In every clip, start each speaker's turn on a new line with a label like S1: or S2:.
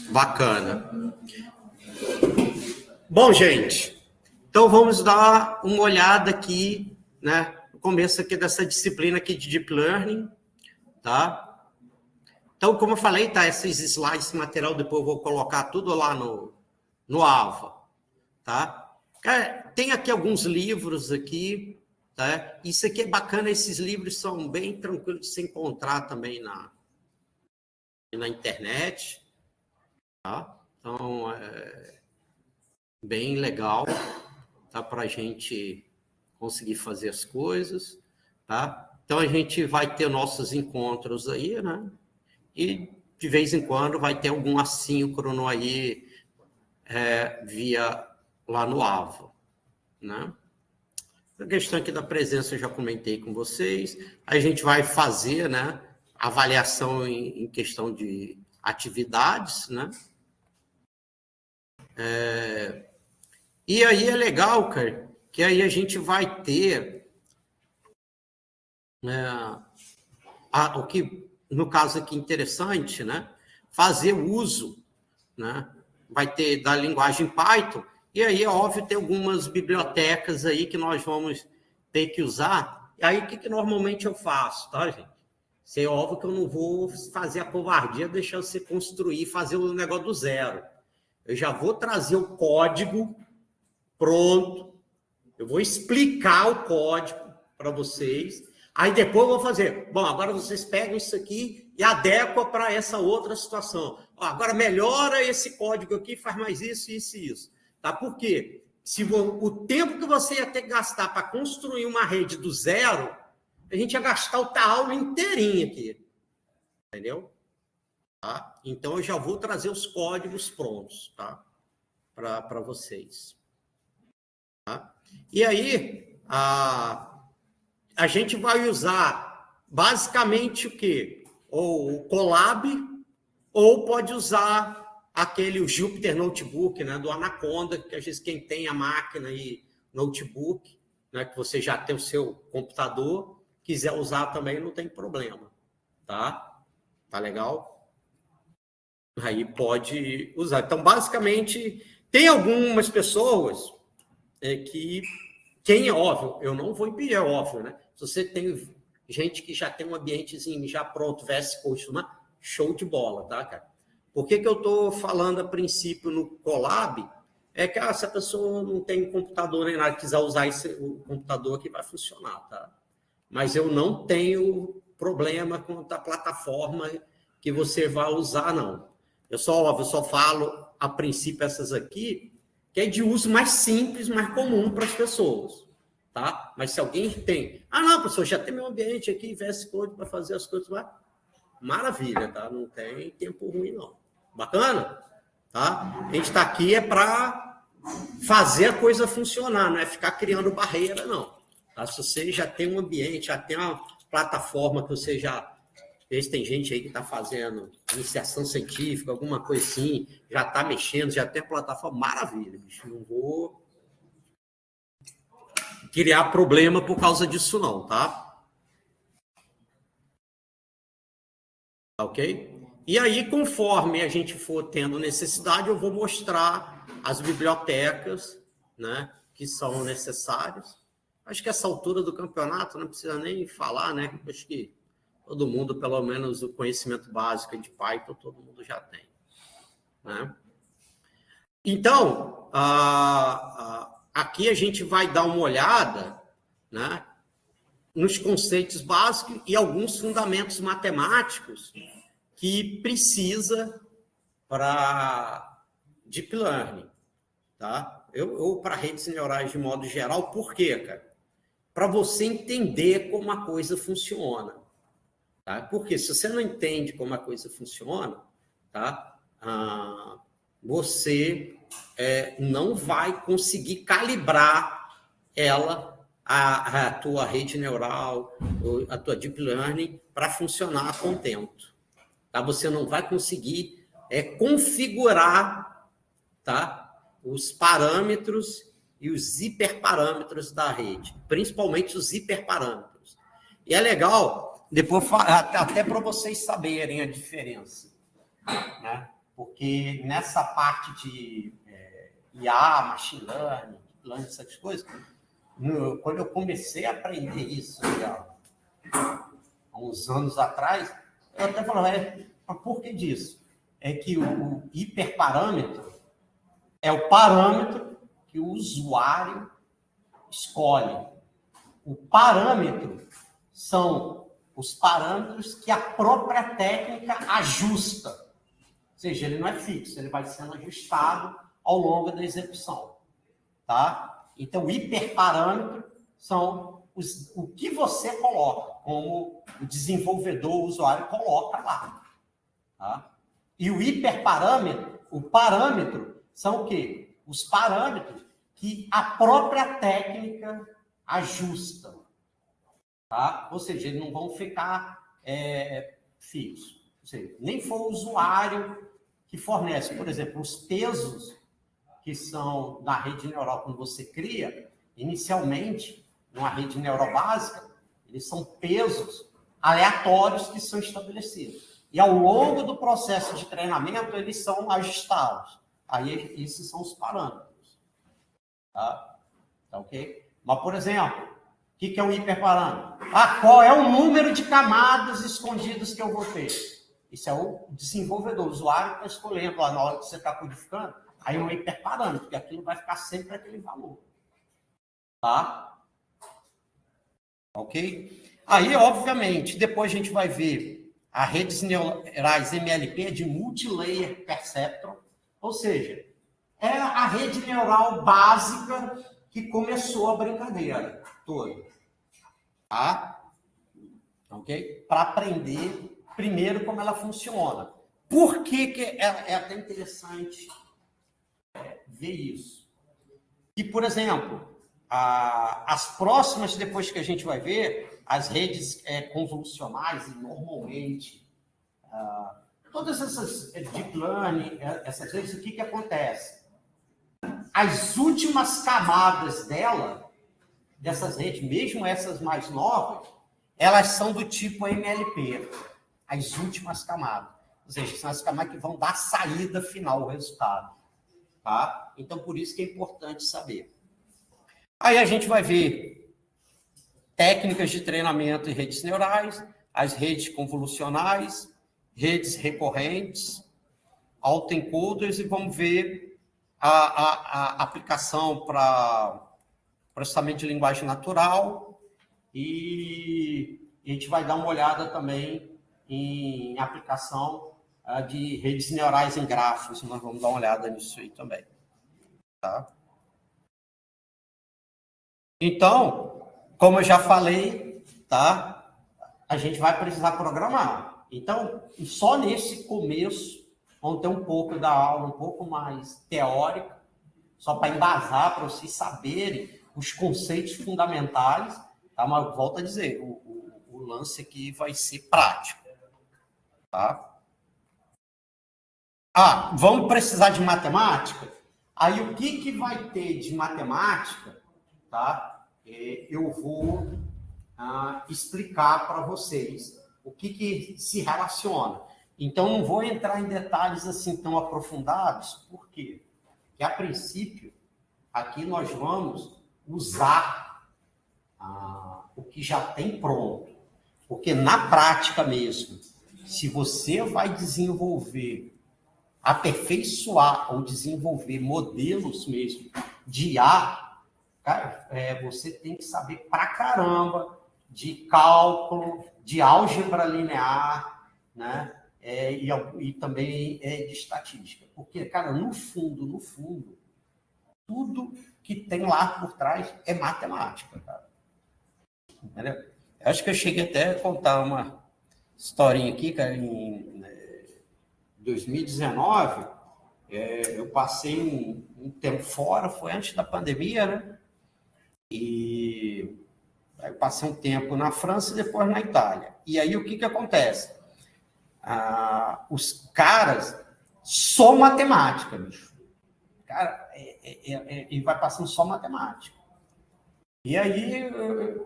S1: Bacana. Bom, gente, então vamos dar uma olhada aqui, né? No começo aqui dessa disciplina aqui de Deep Learning, tá? Então, como eu falei, tá? Esses slides, esse material, depois eu vou colocar tudo lá no Ava, tá? Tem aqui alguns livros aqui, tá? Isso aqui é bacana, esses livros são bem tranquilos de se encontrar também na internet, tá? Então, bem legal, tá? Para a gente conseguir fazer as coisas, tá? Então, a gente vai ter nossos encontros aí, né? E, de vez em quando, vai ter algum assíncrono aí via lá no Ava, né? A questão aqui da presença eu já comentei com vocês. A gente vai fazer, né, avaliação em questão de atividades, né? E aí é legal, cara, que aí a gente vai ter o que, no caso aqui, interessante, né? Fazer uso, né? Vai ter da linguagem Python, e aí, é óbvio, tem algumas bibliotecas aí que nós vamos ter que usar. E aí, o que normalmente eu faço, tá, gente? É óbvio que eu não vou fazer a covardia, deixar você construir, fazer o negócio do zero. Eu já vou trazer o código pronto, eu vou explicar o código para vocês, aí depois eu vou fazer, bom, agora vocês pegam isso aqui e adequam para essa outra situação. Agora melhora esse código aqui, faz mais isso, isso e isso. Tá? Por quê? Se o tempo que você ia ter que gastar para construir uma rede do zero, a gente ia gastar outra aula inteirinha aqui. Entendeu? Tá? Então, eu já vou trazer os códigos prontos, tá? Para vocês. Tá? E aí, a gente vai usar basicamente o quê? Ou o Colab, ou pode usar aquele o Jupyter Notebook, né, do Anaconda, que às vezes quem tem a máquina e notebook, né, que você já tem o seu computador, quiser usar também, não tem problema, tá? Tá legal? Aí pode usar. Então, basicamente, tem algumas pessoas que quem é óbvio, eu não vou impedir, é óbvio, né? Se você tem gente que já tem um ambientezinho já pronto, VS Code, show de bola, tá, cara? Por que eu estou falando a princípio no Colab? É que se a pessoa não tem computador nem nada, quiser usar o computador aqui, vai funcionar, tá? Mas eu não tenho problema com a plataforma que você vai usar, não. Eu só falo, a princípio, essas aqui, que é de uso mais simples, mais comum para as pessoas, tá? Mas se alguém tem... não, professor, já tem meu ambiente aqui, VS Code para fazer as coisas lá. Maravilha, tá? Não tem tempo ruim, não. Bacana? Tá? A gente está aqui para fazer a coisa funcionar, não é ficar criando barreira, não. Tá? Se você já tem um ambiente, já tem uma plataforma que você já... Tem gente aí que está fazendo iniciação científica, alguma coisa assim, já está mexendo, já tem a plataforma, maravilha, bicho. Não vou criar problema por causa disso, não, tá? Ok? E aí, conforme a gente for tendo necessidade, eu vou mostrar as bibliotecas, né, que são necessárias. Acho que essa altura do campeonato não precisa nem falar, né? Acho que todo mundo, pelo menos o conhecimento básico de Python, todo mundo já tem, né? Então, aqui a gente vai dar uma olhada, né, nos conceitos básicos e alguns fundamentos matemáticos que precisa para Deep Learning, tá? Eu para redes neurais de modo geral, por quê, cara? Para você entender como a coisa funciona, tá? Porque se você não entende como a coisa funciona, tá? Você não vai conseguir calibrar ela, a tua rede neural, a tua Deep Learning, para funcionar a contento. Tá? Você não vai conseguir configurar, tá, os parâmetros e os hiperparâmetros da rede, principalmente os hiperparâmetros. E é legal, depois até para vocês saberem a diferença, né? Porque nessa parte de IA, machine learning, essas coisas, quando eu comecei a aprender isso há uns anos atrás, eu até falava, por que disso? É que o hiperparâmetro é o parâmetro que o usuário escolhe. O parâmetro são os parâmetros que a própria técnica ajusta. Ou seja, ele não é fixo, ele vai sendo ajustado ao longo da execução. Tá? Então, o hiperparâmetro são o que você coloca, como o desenvolvedor, o usuário coloca lá. Tá? E o hiperparâmetro, o parâmetro, são o quê? Os parâmetros que a própria técnica ajusta. Tá? Ou seja, eles não vão ficar fixos. Ou seja, nem for o usuário que fornece. Por exemplo, os pesos que são da rede neural, quando você cria, inicialmente, numa rede neural básica, eles são pesos aleatórios que são estabelecidos. E ao longo do processo de treinamento, eles são ajustados. Aí, esses são os parâmetros. Tá? Tá ok? Mas, por exemplo, o que é um hiperparâmetro? Qual é o número de camadas escondidas que eu vou ter? Isso é o desenvolvedor, o usuário que está escolhendo lá na hora que você está codificando. Aí é um hiperparâmetro, porque aquilo vai ficar sempre aquele valor. Tá? Ok? Aí, obviamente, depois a gente vai ver a redes neurais MLP de Multilayer Perceptron, ou seja, é a rede neural básica que começou a brincadeira toda. Tá? Ok? Para aprender, primeiro, como ela funciona. Por que é até interessante ver isso? E, por exemplo, as próximas, depois que a gente vai ver, as redes convolucionais, normalmente, todas essas deep learning, essas redes, o que acontece? As últimas camadas dessas redes, mesmo essas mais novas, elas são do tipo MLP, as últimas camadas. Ou seja, são as camadas que vão dar a saída final, o resultado. Tá? Então, por isso que é importante saber. Aí a gente vai ver técnicas de treinamento em redes neurais, as redes convolucionais, redes recorrentes, autoencoders, e vamos ver a aplicação para processamento de linguagem natural, e a gente vai dar uma olhada também em aplicação de redes neurais em grafos. Nós vamos dar uma olhada nisso aí também. Tá? Então, como eu já falei, tá? A gente vai precisar programar. Então, só nesse começo, vamos ter um pouco da aula, um pouco mais teórica, só para embasar, para vocês saberem os conceitos fundamentais. Tá? Mas volto a dizer, o lance aqui vai ser prático. Tá? Vamos precisar de matemática? Aí, o que vai ter de matemática, tá? Eu vou explicar para vocês o que se relaciona. Então, não vou entrar em detalhes assim tão aprofundados, por quê? Porque, a princípio, aqui nós vamos usar o que já tem pronto. Porque, na prática mesmo, se você vai aperfeiçoar ou desenvolver modelos mesmo de IA, cara, você tem que saber pra caramba de cálculo, de álgebra linear, né? E também de estatística. Porque, cara, no fundo, tudo que tem lá por trás é matemática, cara. Entendeu? Eu acho que eu cheguei até a contar uma historinha aqui, cara, em 2019, eu passei um tempo fora, foi antes da pandemia, né? E eu passei um tempo na França e depois na Itália. E aí, o que acontece? Os caras, só matemática, bicho. Cara, e vai passando só matemática. E aí,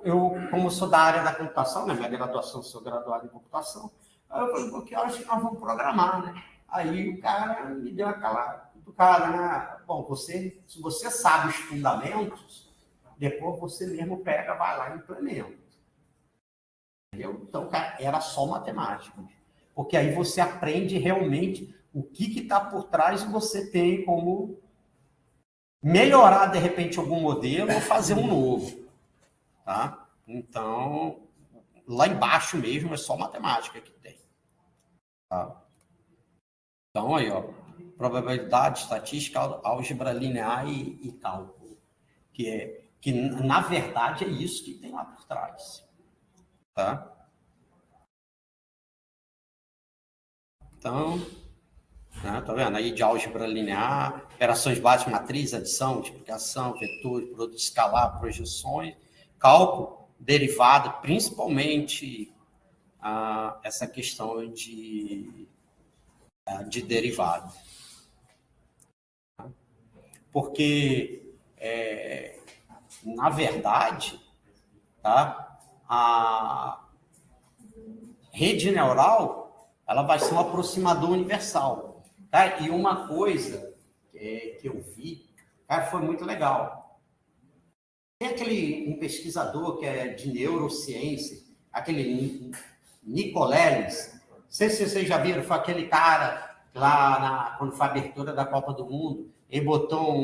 S1: eu, como sou da área da computação, né? Minha graduação, sou graduado em computação, aí eu falei, que horas que nós vamos programar, né? Aí o cara me deu aquela cutucada, né? Bom, se você sabe os fundamentos, depois você mesmo pega, vai lá e implementa. Entendeu? Então, cara, era só matemática. Porque aí você aprende realmente o que está por trás e você tem como melhorar, de repente, algum modelo ou fazer um novo. Tá? Então, lá embaixo mesmo é só matemática que tem. Tá? Então, aí, ó, probabilidade, estatística, álgebra linear e cálculo. Que, na verdade, é isso que tem lá por trás. Tá? Então, né, tá vendo? Aí de álgebra linear, operações básicas, matriz, adição, multiplicação, vetores, produto escalar, projeções, cálculo, derivada, principalmente essa questão de derivada. Porque, na verdade, tá, a rede neural ela vai ser um aproximador universal. Tá? E uma coisa que eu vi, cara, foi muito legal. Tem um pesquisador que é de neurociência, aquele Nicoleles. Não sei se vocês já viram, foi aquele cara lá quando foi a abertura da Copa do Mundo, ele botou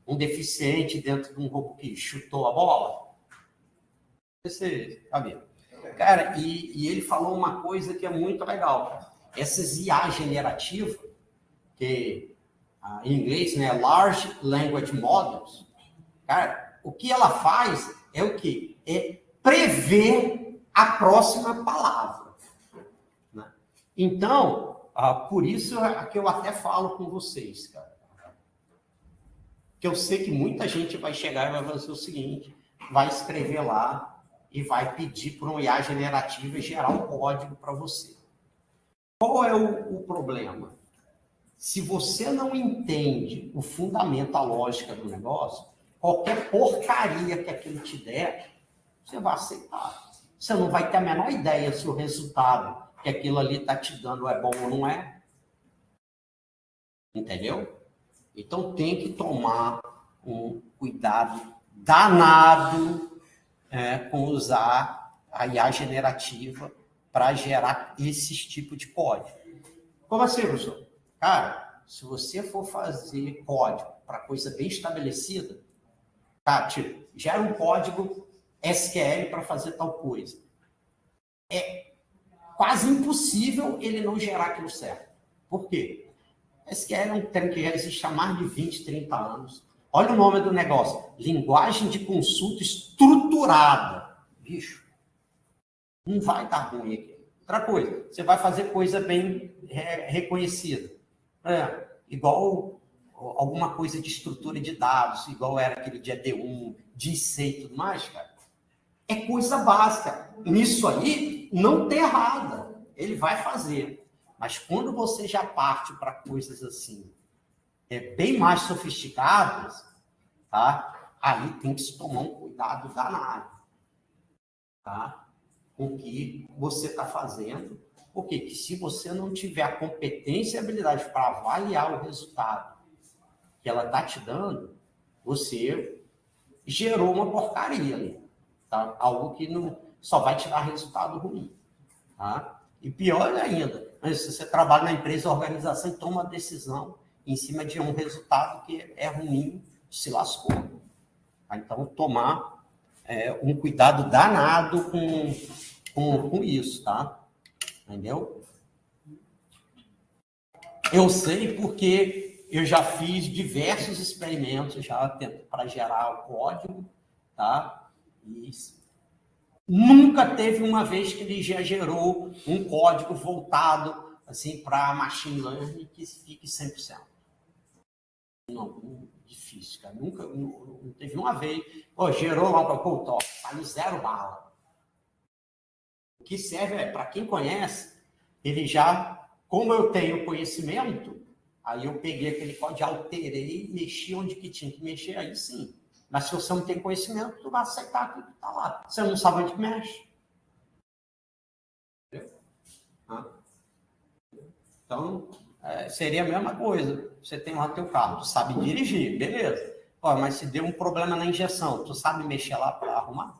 S1: um deficiente dentro de um robô que chutou a bola. Você já viu? Cara, e ele falou uma coisa que é muito legal. Essas IA generativas, que em inglês, né, Large Language Models, cara, o que ela faz é o quê? É prever a próxima palavra. Né? Então, por isso é que eu até falo com vocês, cara. Que eu sei que muita gente vai chegar e vai fazer o seguinte, vai escrever lá e vai pedir para um IA generativa gerar um código para você. Qual é o problema? Se você não entende o fundamento, a lógica do negócio, qualquer porcaria que aquilo te der, você vai aceitar. Você não vai ter a menor ideia se o resultado que aquilo ali está te dando é bom ou não é. Entendeu? Então tem que tomar um cuidado danado com usar a IA generativa para gerar esses tipos de código. Como assim, professor? Cara, se você for fazer código para coisa bem estabelecida, tá, tipo, gera um código SQL para fazer tal coisa. É quase impossível ele não gerar aquilo certo. Por quê? SQL é um termo que já existe há mais de 20, 30 anos. Olha o nome do negócio. Linguagem de consulta estruturada. Bicho, não vai dar ruim aqui. Outra coisa, você vai fazer coisa bem reconhecida. Igual alguma coisa de estrutura de dados, igual era aquele de ED1, de C e tudo mais, cara. É coisa básica. Nisso aí, não tem errada. Ele vai fazer. Mas quando você já parte para coisas assim, bem mais sofisticadas, tá? Aí tem que se tomar um cuidado danado, tá? Com o que você está fazendo. Porque se você não tiver a competência e habilidade para avaliar o resultado que ela está te dando, você gerou uma porcaria ali. Tá? Algo que não, só vai te dar resultado ruim. Tá? E pior ainda, se você trabalha na empresa, a organização e toma uma decisão em cima de um resultado que é ruim, se lascou. Tá? Então, tomar um cuidado danado com isso, tá? Entendeu? Eu sei porque eu já fiz diversos experimentos já para gerar o código, tá? E nunca teve uma vez que ele já gerou um código voltado assim para machine learning que fique 100%. Não, difícil, cara. Nunca, não teve uma vez. Gerou lá para o saiu 0 bala. O que serve para quem conhece, ele já, como eu tenho conhecimento, aí eu peguei aquele código, alterei, mexi onde que tinha que mexer, aí sim. Mas se você não tem conhecimento, tu vai aceitar aquilo que está lá. Você não sabe onde mexe. Entendeu? Então, seria a mesma coisa. Você tem lá teu carro, tu sabe dirigir, beleza. Ó, mas se deu um problema na injeção, tu sabe mexer lá para arrumar?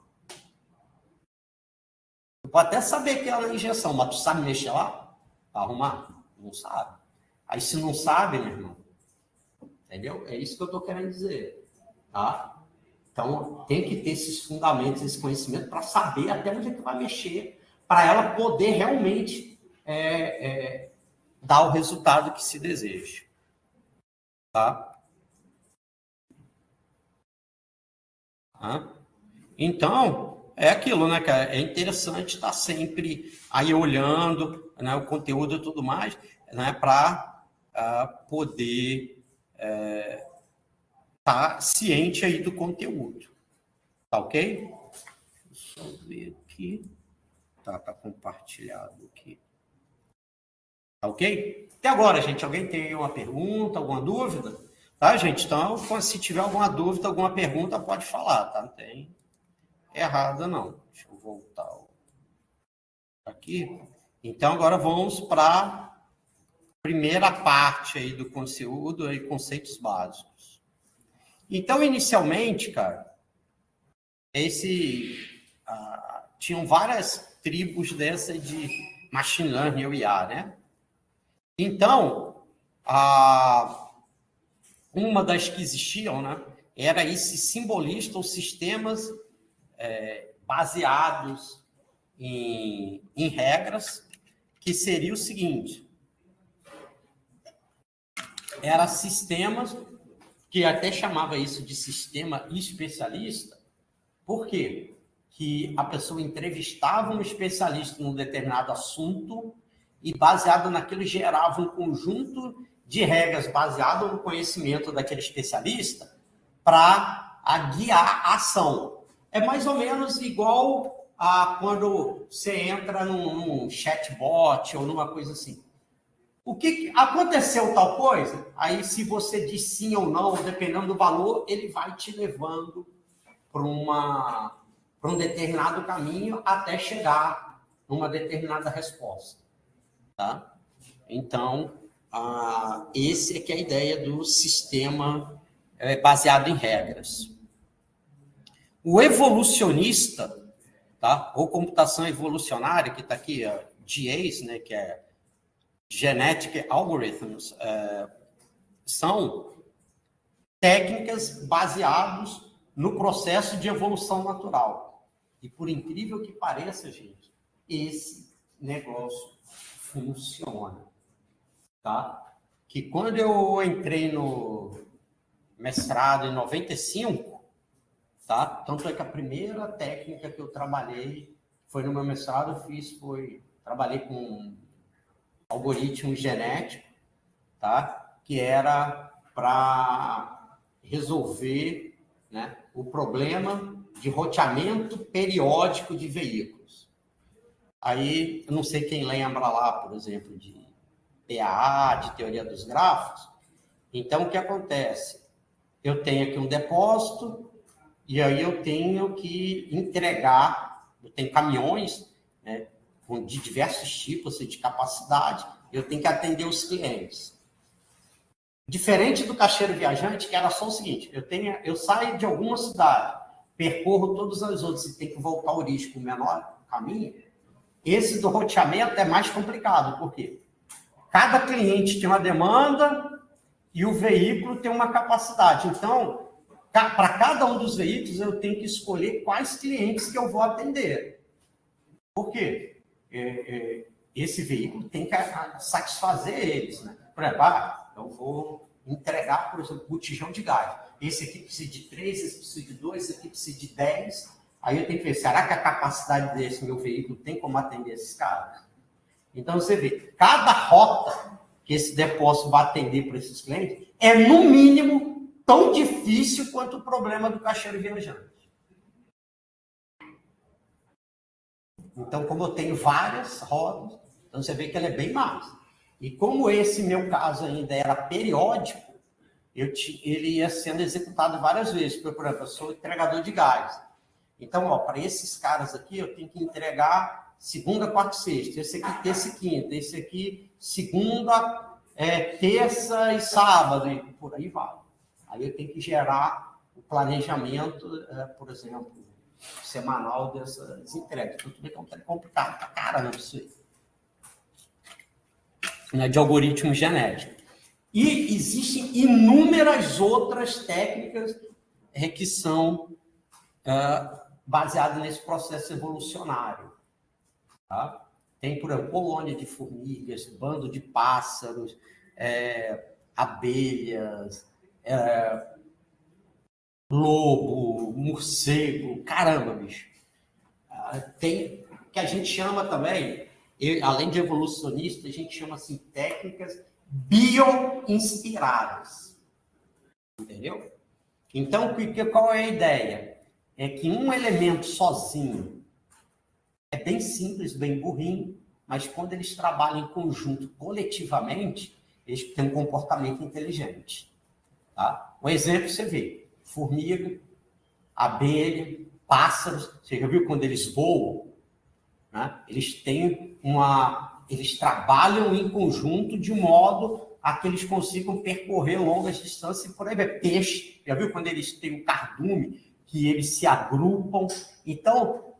S1: Tu pode até saber que é na injeção, mas tu sabe mexer lá para arrumar? Não sabe. Aí se não sabe, meu irmão, entendeu? É isso que eu estou querendo dizer, tá? Então, tem que ter esses fundamentos, esse conhecimento para saber até onde é que vai mexer, para ela poder realmente dar o resultado que se deseja. Tá? Então, é aquilo, né, cara? É interessante estar sempre aí olhando, né, o conteúdo e tudo mais, né, para poder estar ciente aí do conteúdo. Tá ok? Deixa eu ver aqui. Tá compartilhado aqui. Tá ok? Até agora, gente, alguém tem uma pergunta, alguma dúvida? Tá, gente? Então, se tiver alguma dúvida, alguma pergunta, pode falar, tá? Não tem errada, não. Deixa eu voltar aqui. Então, agora vamos para a primeira parte aí do conteúdo, aí, conceitos básicos. Então, inicialmente, cara, tinham várias tribos dessa de machine learning, IA, né? Então, uma das que existiam, né, era esse simbolista ou sistemas baseados em regras, que seria o seguinte: era sistemas que até chamava isso de sistema especialista. Por quê? Que a pessoa entrevistava um especialista num determinado assunto e, baseado naquilo, gerava um conjunto de regras baseado no conhecimento daquele especialista para guiar a ação. É mais ou menos igual a quando você entra num chatbot ou numa coisa assim. O que aconteceu tal coisa? Aí, se você diz sim ou não, dependendo do valor, ele vai te levando para um determinado caminho até chegar numa determinada resposta. Tá? Então, esse é que é a ideia do sistema baseado em regras. O evolucionista, tá? Ou computação evolucionária, que está aqui, GAs, né, que é Genetic Algorithms, são técnicas baseadas no processo de evolução natural. E por incrível que pareça, gente, esse negócio funciona, tá? Que quando eu entrei no mestrado em 95, tá? Tanto é que a primeira técnica que eu trabalhei foi no meu mestrado, trabalhei com algoritmo genético, tá? Que era para resolver, né, o problema de roteamento periódico de veículos. Aí, eu não sei quem lembra lá, por exemplo, de PAA, de teoria dos grafos. Então, o que acontece? Eu tenho aqui um depósito e aí eu tenho que entregar, eu tenho caminhões, né, de diversos tipos de capacidade, eu tenho que atender os clientes. Diferente do caixeiro viajante, que era só o seguinte: eu saio de alguma cidade, percorro todas as outras e tenho que voltar ao origem com o menor caminho. Esse do roteamento é mais complicado, por quê? Cada cliente tem uma demanda e o veículo tem uma capacidade. Então, para cada um dos veículos, eu tenho que escolher quais clientes que eu vou atender. Por quê? Esse veículo tem que satisfazer eles, né? Por exemplo, eu vou entregar, por exemplo, botijão de gás. Esse aqui precisa de 3, esse precisa de 2, esse aqui precisa de 10. Aí eu tenho que ver, será que a capacidade desse meu veículo tem como atender esses caras? Então, você vê, cada rota que esse depósito vai atender para esses clientes é, no mínimo, tão difícil quanto o problema do caixeiro viajante. Então, como eu tenho várias rotas, então você vê que ela é bem mais. E como esse meu caso ainda era periódico, ele ia sendo executado várias vezes. Por exemplo, eu sou entregador de gás. Então, para esses caras aqui, eu tenho que entregar segunda, quarta e sexta. Esse aqui, terça e quinta. Esse aqui, segunda, terça e sábado, e por aí vai. Aí eu tenho que gerar o planejamento, por exemplo, semanal dessas entregas. Tudo bem que é complicado pra caramba isso aí. Né, de algoritmo genético. E existem inúmeras outras técnicas que são baseadas nesse processo evolucionário. Tá? Tem, por exemplo, colônia de formigas, bando de pássaros, abelhas, lobo, morcego, caramba, bicho. Tem que a gente chama também, além de evolucionista, a gente chama assim técnicas bioinspiradas. Entendeu? Então, qual é a ideia? É que um elemento sozinho é bem simples, bem burrinho, mas quando eles trabalham em conjunto, coletivamente, eles têm um comportamento inteligente. Tá? Um exemplo você vê, formiga, abelha, pássaros, você já viu quando eles voam? Né? Eles trabalham em conjunto de modo a que eles consigam percorrer longas distâncias, por aí, peixe, já viu quando eles têm um cardume, que eles se agrupam? Então,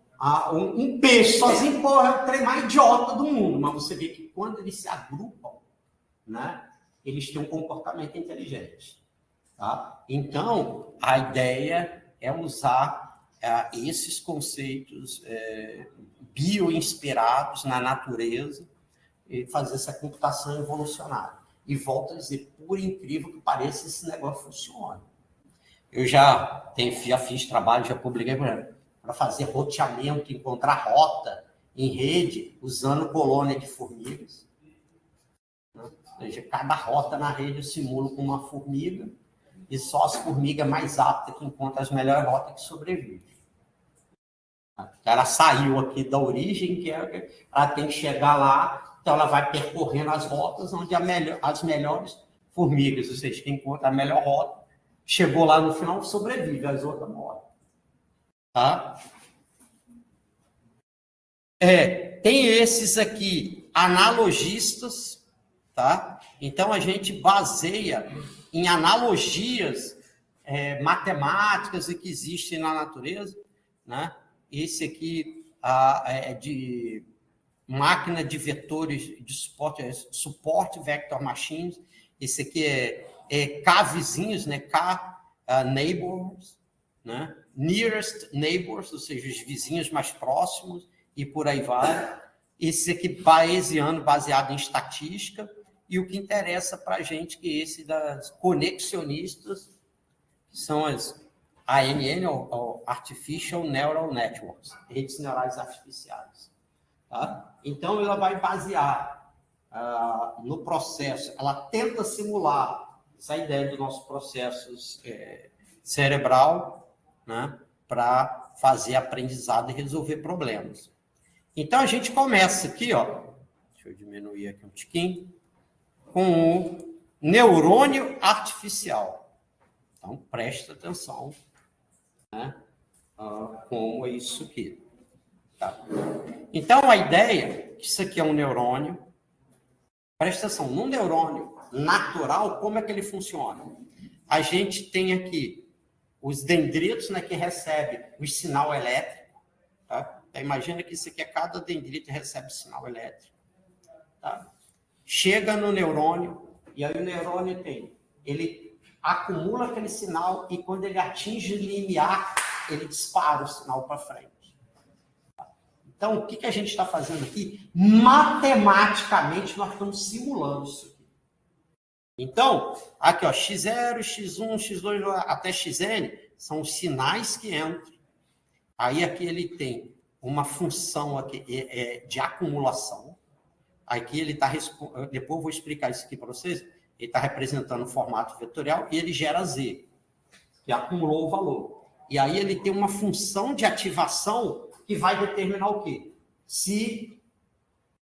S1: um peixe sozinho, porra, é o trem mais idiota do mundo, mas você vê que quando eles se agrupam, né, eles têm um comportamento inteligente. Tá? Então, a ideia é usar esses conceitos bioinspirados na natureza e fazer essa computação evolucionária. E volto a dizer, por incrível que pareça, esse negócio funciona. Eu já fiz trabalho, já publiquei para fazer roteamento, encontrar rota em rede, usando colônia de formigas. Ou seja, cada rota na rede eu simulo com uma formiga, e só as formigas mais aptas que encontram as melhores rotas que sobrevivem. Ela saiu aqui da origem, que ela tem que chegar lá, então ela vai percorrendo as rotas onde as melhores formigas, ou seja, quem encontra a melhor rota, chegou lá no final, sobrevive, as outras morrem. Tá? Tem esses aqui, analogistas, tá? Então a gente baseia em analogias matemáticas que existem na natureza, né? Esse aqui é de máquina de vetores de suporte vector machines. Esse aqui é K-vizinhos, né? Neighbors, né? Nearest neighbors, ou seja, os vizinhos mais próximos, e por aí vai. Esse aqui bayesiano, baseado em estatística, e o que interessa para a gente, que é esse das conexionistas, que são as ANN, ou Artificial Neural Networks, redes neurais artificiais. Tá? Então, ela vai basear no processo, ela tenta simular essa ideia do nosso processo cerebral, né, para fazer aprendizado e resolver problemas. Então, a gente começa aqui, ó, deixa eu diminuir aqui um tiquinho, com o neurônio artificial. Então, presta atenção, né, como é isso aqui. Tá. Então, a ideia é que isso aqui é um neurônio. Presta atenção, num neurônio natural, como é que ele funciona? A gente tem aqui os dendritos, né, que recebem o sinal elétrico. Tá? Então, imagina que isso aqui é cada dendrito recebe sinal elétrico. Tá? Chega no neurônio, e aí o neurônio ele acumula aquele sinal, e quando ele atinge o limiar, ele dispara o sinal para frente. Então, o que a gente está fazendo aqui? Matematicamente, nós estamos simulando isso aqui. Então, aqui, ó, X0, X1, X2, até Xn, são os sinais que entram. Aí, aqui ele tem uma função aqui, de acumulação. Aqui ele está... Depois eu vou explicar isso aqui para vocês. Ele está representando o formato vetorial e ele gera Z, que acumulou o valor. E aí ele tem uma função de ativação que vai determinar o quê? Se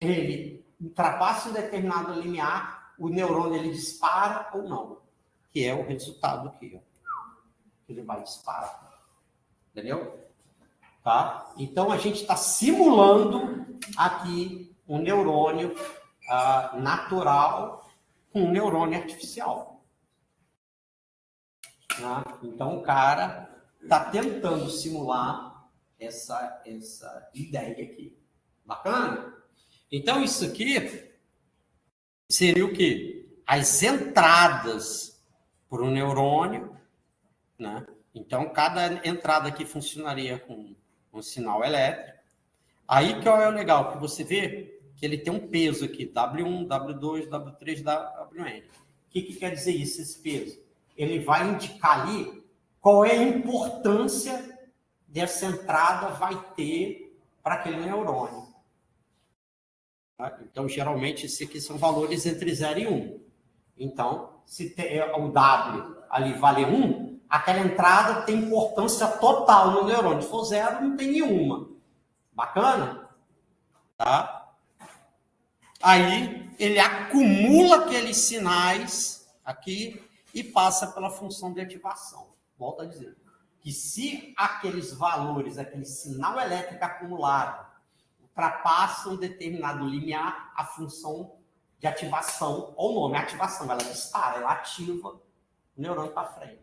S1: ele ultrapassa um determinado limiar, o neurônio ele dispara ou não, que é o resultado aqui, ó. Ele vai disparar. Entendeu? Tá? Então, a gente está simulando aqui um neurônio natural, com um neurônio artificial. Né? Então, o cara está tentando simular essa ideia aqui. Bacana? Então, isso aqui seria o quê? As entradas para o neurônio, né? Então, cada entrada aqui funcionaria com um sinal elétrico. Aí que é o legal, que você vê que ele tem um peso aqui, W1, W2, W3, WN. O que quer dizer isso, esse peso? Ele vai indicar ali qual é a importância dessa entrada vai ter para aquele neurônio. Então, geralmente, esses aqui são valores entre 0 e 1. Então, se o W ali vale 1, aquela entrada tem importância total no neurônio. Se for 0, não tem nenhuma. Bacana? Tá? Aí, ele acumula aqueles sinais aqui e passa pela função de ativação. Volto a dizer que se aqueles valores, aquele sinal elétrico acumulado, ultrapassam determinado limiar, a função de ativação, ou o nome, a ativação, ela dispara, ela ativa o neurônio para frente.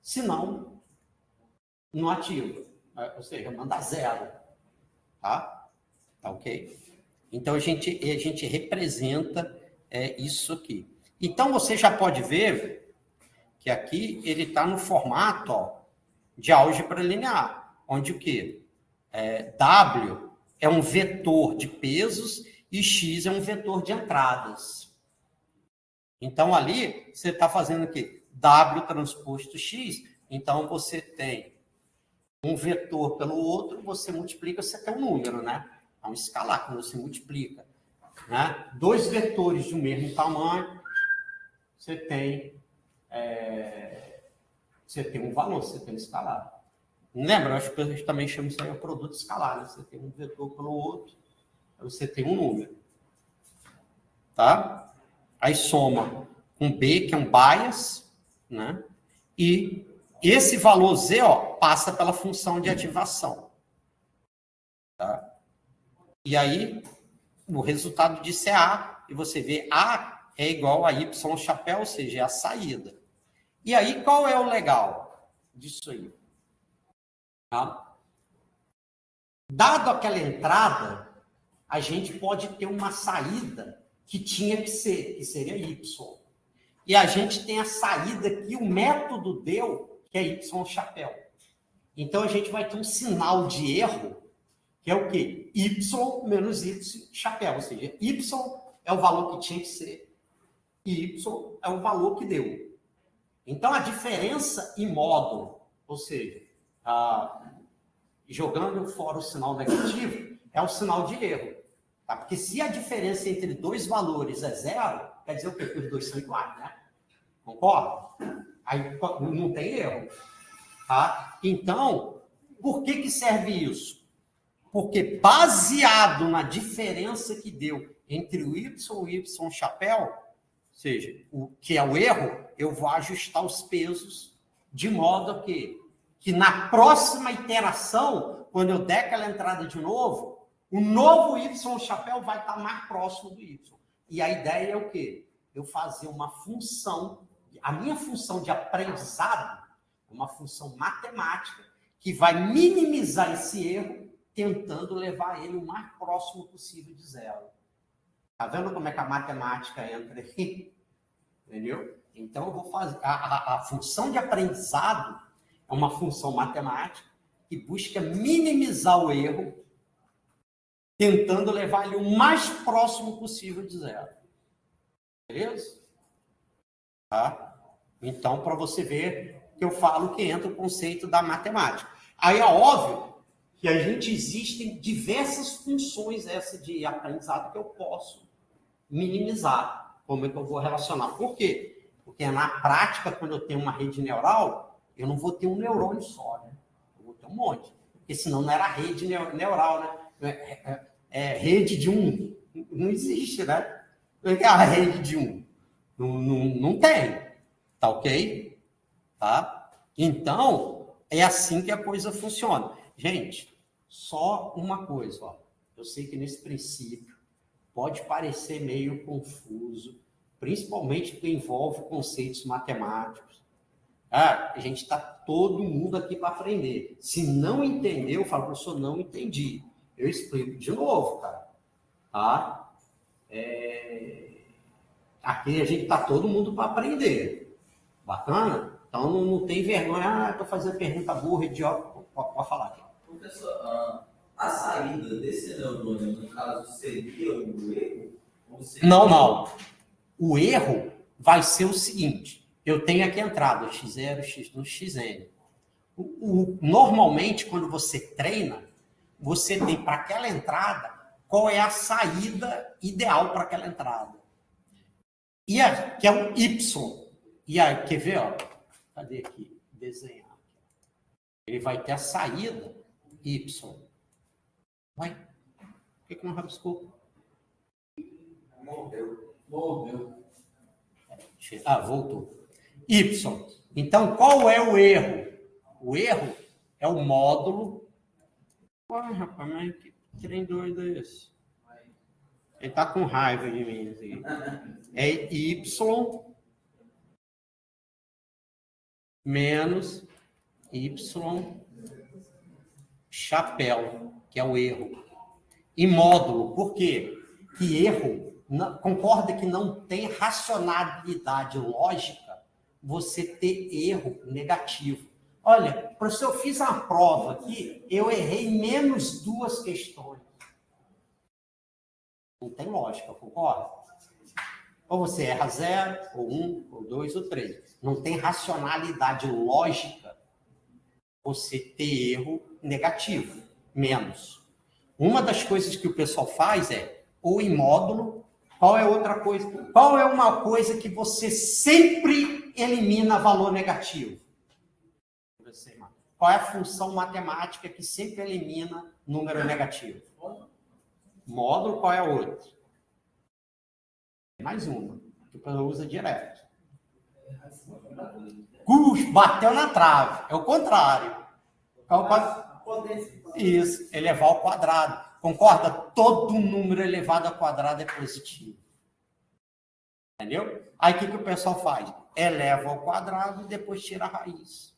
S1: Se não, não ativa. Ou seja, manda 0. Tá? Tá ok? Então, a gente representa isso aqui. Então, você já pode ver que aqui ele está no formato, ó, de álgebra linear, onde o quê? W é um vetor de pesos e X é um vetor de entradas. Então, ali, você está fazendo o quê? W transposto X. Então, você tem um vetor pelo outro, você multiplica, você tem um número, né? É um escalar, quando você multiplica. Né? 2 vetores do mesmo tamanho, você tem um valor, você tem um escalar. Lembra? As pessoas também chamam isso aí de produto escalar. Né? Você tem um vetor pelo outro, você tem um número. Tá? Aí soma com B, que é um bias, né? E esse valor Z, ó, passa pela função de ativação. Tá? E aí, o resultado disso é A, e você vê A é igual a Y chapéu, ou seja, é a saída. E aí, qual é o legal disso aí? Tá? Dado aquela entrada, a gente pode ter uma saída que tinha que ser, que seria Y. E a gente tem a saída que o método deu, que é Y chapéu. Então, a gente vai ter um sinal de erro, que é o quê? Y menos Y chapéu. Ou seja, Y é o valor que tinha que ser, e Y é o valor que deu. Então, a diferença em módulo, ou seja, jogando fora o sinal negativo, é o sinal de erro. Tá? Porque se a diferença entre dois valores é 0, quer dizer o quê? Que os dois são iguais, né? Concorda? Aí não tem erro. Tá? Então, por que serve isso? Porque baseado na diferença que deu entre o Y e o Y chapéu, ou seja, o que é o erro, eu vou ajustar os pesos de modo que na próxima iteração, quando eu der aquela entrada de novo, o novo Y chapéu vai estar mais próximo do Y. E a ideia é o quê? Eu fazer uma função, a minha função de aprendizado, uma função matemática, que vai minimizar esse erro, tentando levar ele o mais próximo possível de 0. Tá vendo como é que a matemática entra aqui? Entendeu? Então, eu vou fazer... A função de aprendizado é uma função matemática que busca minimizar o erro, tentando levar ele o mais próximo possível de 0. Beleza? Tá? Então, para você ver que eu falo que entra o conceito da matemática. Aí é óbvio que existem diversas funções essa de aprendizado que eu posso minimizar. Como é que eu vou relacionar? Por quê? Porque na prática, quando eu tenho uma rede neural, eu não vou ter um neurônio só, né? Eu vou ter um monte. Porque senão não era rede neural, né? Rede de um. Não existe, né? Não é a rede de um. Não tem. Tá ok? Tá? Então, é assim que a coisa funciona. Gente, só uma coisa, ó. Eu sei que nesse princípio pode parecer meio confuso, principalmente porque envolve conceitos matemáticos. A gente está todo mundo aqui para aprender. Se não entendeu, eu falo, professor, não entendi. Eu explico de novo, cara. Tá? Aqui a gente está todo mundo para aprender. Bacana? Então não tem vergonha. Estou fazendo pergunta burra, idiota. Pode falar aqui.
S2: Professor, a saída desse neurônio, no caso, seria o erro?
S1: Não. O erro vai ser o seguinte. Eu tenho aqui a entrada, x0, x1, xn. Normalmente, quando você treina, você tem para aquela entrada, qual é a saída ideal para aquela entrada. Que é o y. E aí, quer ver? Ó, cadê aqui? Desenhar. Ele vai ter a saída y. Vai. Por que não rabiscou?
S2: Morreu.
S1: Voltou. Y. Então, qual é o erro? O erro é o módulo. Rapaz, mas que trem doido é esse? Ele tá com raiva de mim. Assim. É Y menos Y chapéu, que é o erro. E módulo, por quê? Que erro, concorda que não tem racionalidade lógica você ter erro negativo. Olha, professor, eu fiz uma prova aqui, eu errei menos 2 questões. Não tem lógica, concorda? Ou você erra 0, ou 1, ou 2, ou 3. Não tem racionalidade lógica você ter erro negativo, menos. Uma das coisas que o pessoal faz é, ou em módulo, qual é outra coisa? Qual é uma coisa que você sempre elimina valor negativo? Qual é a função matemática que sempre elimina número negativo? Módulo, qual é a outra? Mais uma, que o pessoal usa direto. Bateu na trave, é o contrário. Isso, elevar ao quadrado. Concorda? Todo número elevado ao quadrado é positivo. Entendeu? Aí o que o pessoal faz? Eleva ao quadrado e depois tira a raiz.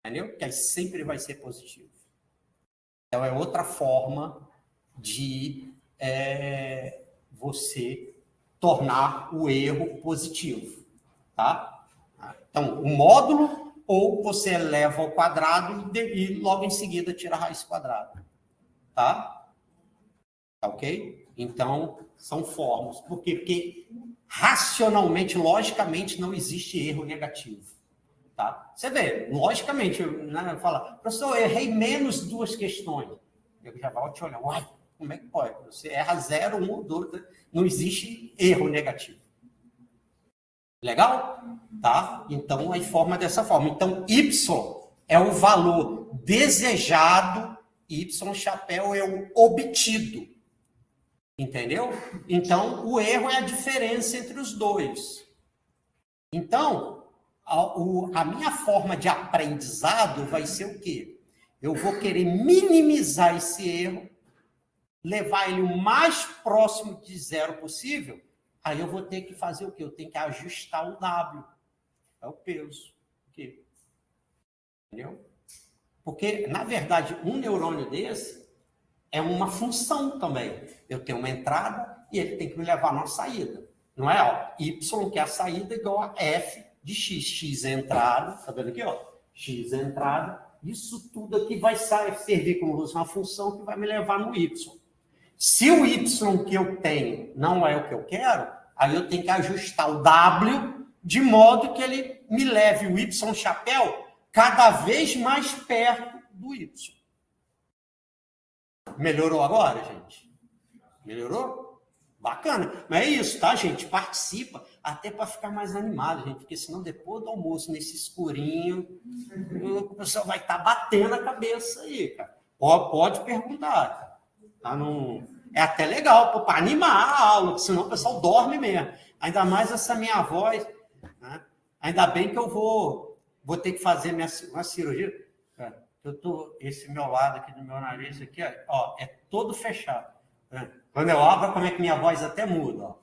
S1: Entendeu? Que aí sempre vai ser positivo. Então é outra forma de você tornar o erro positivo. Tá? Então, o módulo, ou você eleva ao quadrado e logo em seguida tira a raiz quadrada. Tá? Ok? Então, são formas. Por quê? Porque racionalmente, logicamente, não existe erro negativo. Tá? Você vê, logicamente, né, fala, professor, eu errei menos 2 questões. Eu já vou te olhar, uai, como é que pode? Você erra 0, 1 ou 2, não existe erro negativo. Legal? Tá? Então, aí forma dessa forma. Então, Y é o valor desejado, Y chapéu é o obtido. Entendeu? Então, o erro é a diferença entre os dois. Então, a minha forma de aprendizado vai ser o quê? Eu vou querer minimizar esse erro, levar ele o mais próximo de 0 possível, aí eu vou ter que fazer o quê? Eu tenho que ajustar o W. É o peso. Aqui. Entendeu? Porque, na verdade, um neurônio desse é uma função também. Eu tenho uma entrada e ele tem que me levar numa saída. Não é? Ó, Y, que é a saída, igual a F de X. X é entrada. Tá vendo aqui? Ó? X é entrada. Isso tudo aqui vai servir como uma função que vai me levar no Y. Se o Y que eu tenho não é o que eu quero, aí eu tenho que ajustar o W de modo que ele me leve o Y chapéu cada vez mais perto do Y. Melhorou agora, gente? Melhorou? Bacana. Mas é isso, tá, gente? Participa até para ficar mais animado, gente. Porque senão depois do almoço, nesse escurinho, o pessoal vai estar batendo a cabeça aí, cara. Pode perguntar, cara. Tá? Não... É até legal para animar a aula, senão o pessoal dorme mesmo. Ainda mais essa minha voz. Né? Ainda bem que eu vou ter que fazer uma cirurgia. Esse meu lado aqui do meu nariz aqui, ó, é todo fechado. Quando eu abro, como é que minha voz até muda? Ó.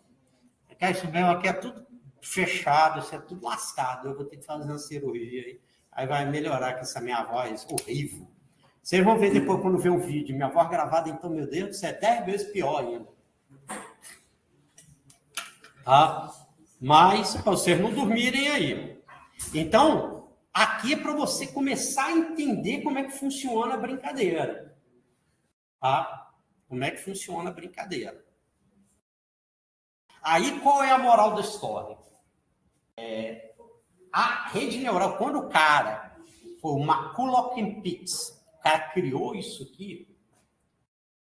S1: que isso mesmo, aqui é tudo fechado, isso é tudo lascado. Eu vou ter que fazer uma cirurgia aí. Aí vai melhorar com essa minha voz horrível. Vocês vão ver depois quando ver o vídeo. Minha voz gravada, então, meu Deus, isso é 10 vezes pior ainda. Tá? Mas, para vocês não dormirem aí. Então, aqui é para você começar a entender como é que funciona a brincadeira. Tá? Como é que funciona a brincadeira. Aí, qual é a moral da história? A rede neural, quando o cara foi o McCulloch-Pitts, o cara criou isso aqui,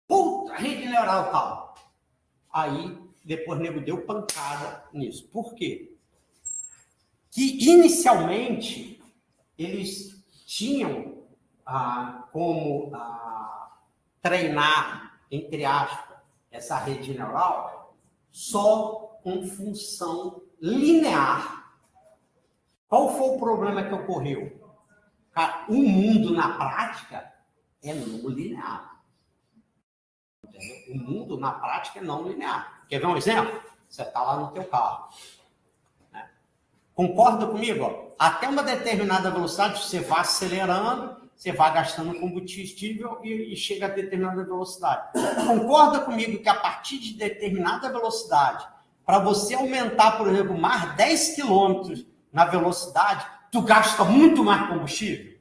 S1: puta, rede neural tal. Aí, depois o nego deu pancada nisso. Por quê? Que, inicialmente, eles tinham como treinar, entre aspas, essa rede neural só com função linear. Qual foi o problema que ocorreu? Cara, o mundo, na prática, é não linear. Entendeu? O mundo, na prática, é não linear. Quer ver um exemplo? Você está lá no teu carro. Né? Concorda comigo? Ó? Até uma determinada velocidade, você vai acelerando, você vai gastando combustível e chega a determinada velocidade. Concorda comigo que a partir de determinada velocidade, para você aumentar, por exemplo, mais 10 quilômetros na velocidade, tu gasta muito mais combustível?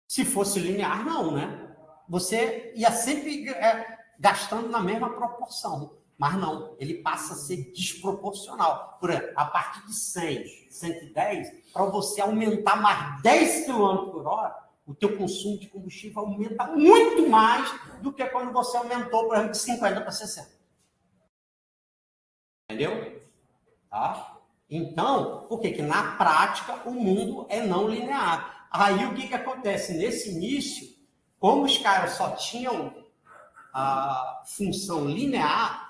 S1: Se fosse linear, não, né? Você ia sempre gastando na mesma proporção. Mas não, ele passa a ser desproporcional. Por exemplo, a partir de 100, 110, para você aumentar mais 10 km por hora, o teu consumo de combustível aumenta muito mais do que quando você aumentou, por exemplo, de 50 para 60. Entendeu? Tá? Então, por que na prática o mundo é não linear? Aí o que acontece? Nesse início, como os caras só tinham a função linear,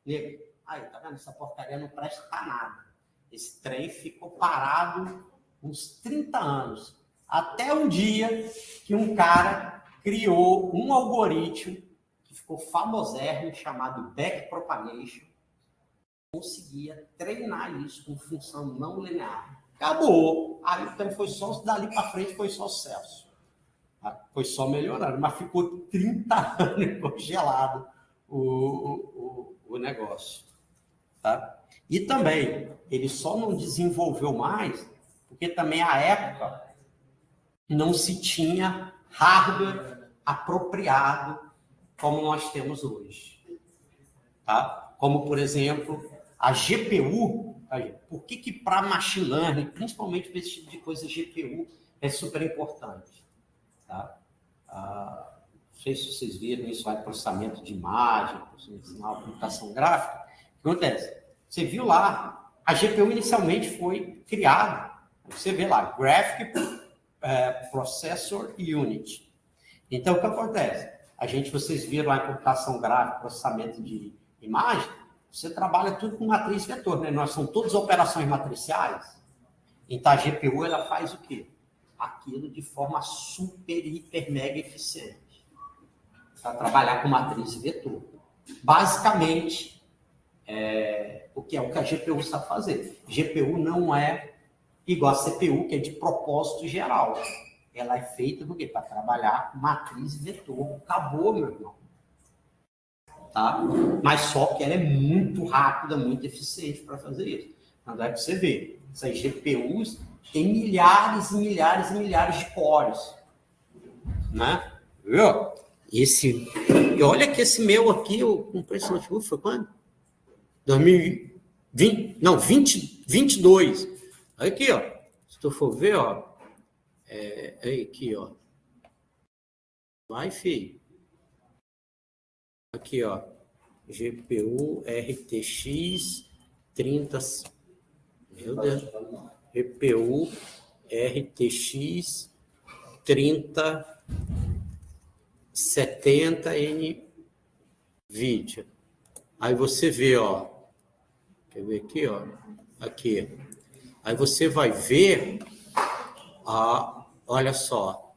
S1: nego, aí, tá vendo? Essa porcaria não presta para nada. Esse trem ficou parado uns 30 anos. Até um dia que um cara criou um algoritmo que ficou famosérrimo, chamado backpropagation, conseguia treinar isso com função não linear. Acabou. Aí então foi só, dali para frente foi só sucesso. Foi só melhorando, mas ficou 30 anos congelado o negócio. Tá? E também, ele só não desenvolveu mais, porque também à época não se tinha hardware apropriado como nós temos hoje. Tá? Como, por exemplo, a GPU. Por que para machine learning, principalmente para esse tipo de coisa, GPU é super importante? Tá? Não sei se vocês viram isso, vai processamento de imagem, computação gráfica. O que acontece? Você viu lá, a GPU inicialmente foi criada, você vê lá, Graphic Processor Unit. Então, o que acontece? Vocês viram lá em computação gráfica, processamento de imagem, você trabalha tudo com matriz vetor, né? Nós são todas operações matriciais. Então, a GPU, ela faz o quê? Aquilo de forma super, hiper, mega eficiente. Para trabalhar com matriz vetor. Basicamente, o que a GPU sabe fazer. GPU não é igual a CPU, que é de propósito geral. Ela é feita do quê? Para trabalhar com matriz vetor. Acabou, meu irmão. Tá? Mas só que ela é muito rápida, muito eficiente para fazer isso. Então, é que você vê, essas GPUs têm milhares e milhares e milhares de cores. Né? Viu? E olha que esse meu aqui, eu comprei esse notebook, foi quando? 2020? Não, 2022. Aqui, ó. Se tu for ver, ó. Aqui, ó. Vai, filho. Aqui, ó. GPU RTX 30. Meu Deus. GPU RTX 3070 NVIDIA. Aí você vê, ó. Quer ver aqui, ó? Aqui. Aí você vai ver, olha só.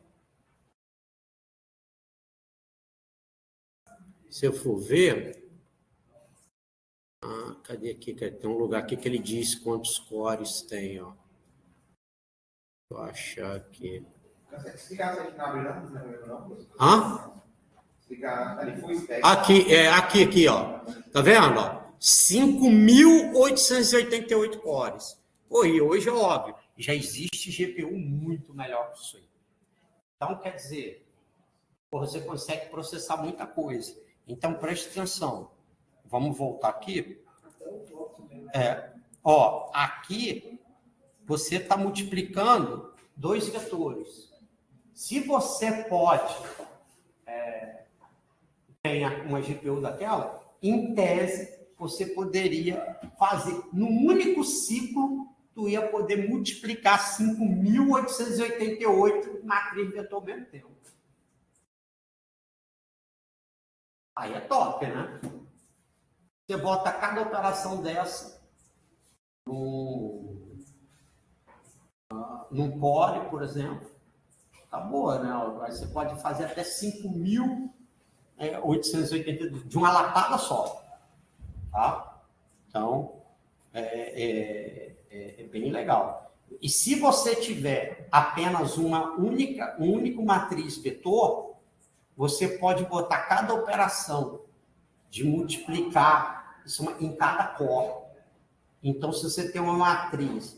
S1: Se eu for ver, Cadê aqui? Tem um lugar aqui que ele diz quantos cores tem, ó. Vou achar aqui.
S3: Explicar isso aqui na abre não?
S1: Hã?
S3: Explicar ali foi espécie.
S1: Aqui, ó. Tá vendo, ó? 5.888 cores. Pô, e hoje é óbvio, já existe GPU muito melhor que isso aí. Então, quer dizer, você consegue processar muita coisa. Então, preste atenção. Vamos voltar aqui. Aqui você está multiplicando 2 vetores. Se você pode ganhar uma GPU daquela, em tese, você poderia fazer, num único ciclo, tu ia poder multiplicar 5.888 matriz vetor ao mesmo tempo. Aí é top, né? Você bota cada operação dessa num core, por exemplo, tá boa, né? Aí você pode fazer até 5.880 de uma lapada só, tá? Então, é bem legal. E se você tiver apenas um único matriz vetor, você pode botar cada operação de multiplicar isso em cada core. Então, se você tem uma matriz,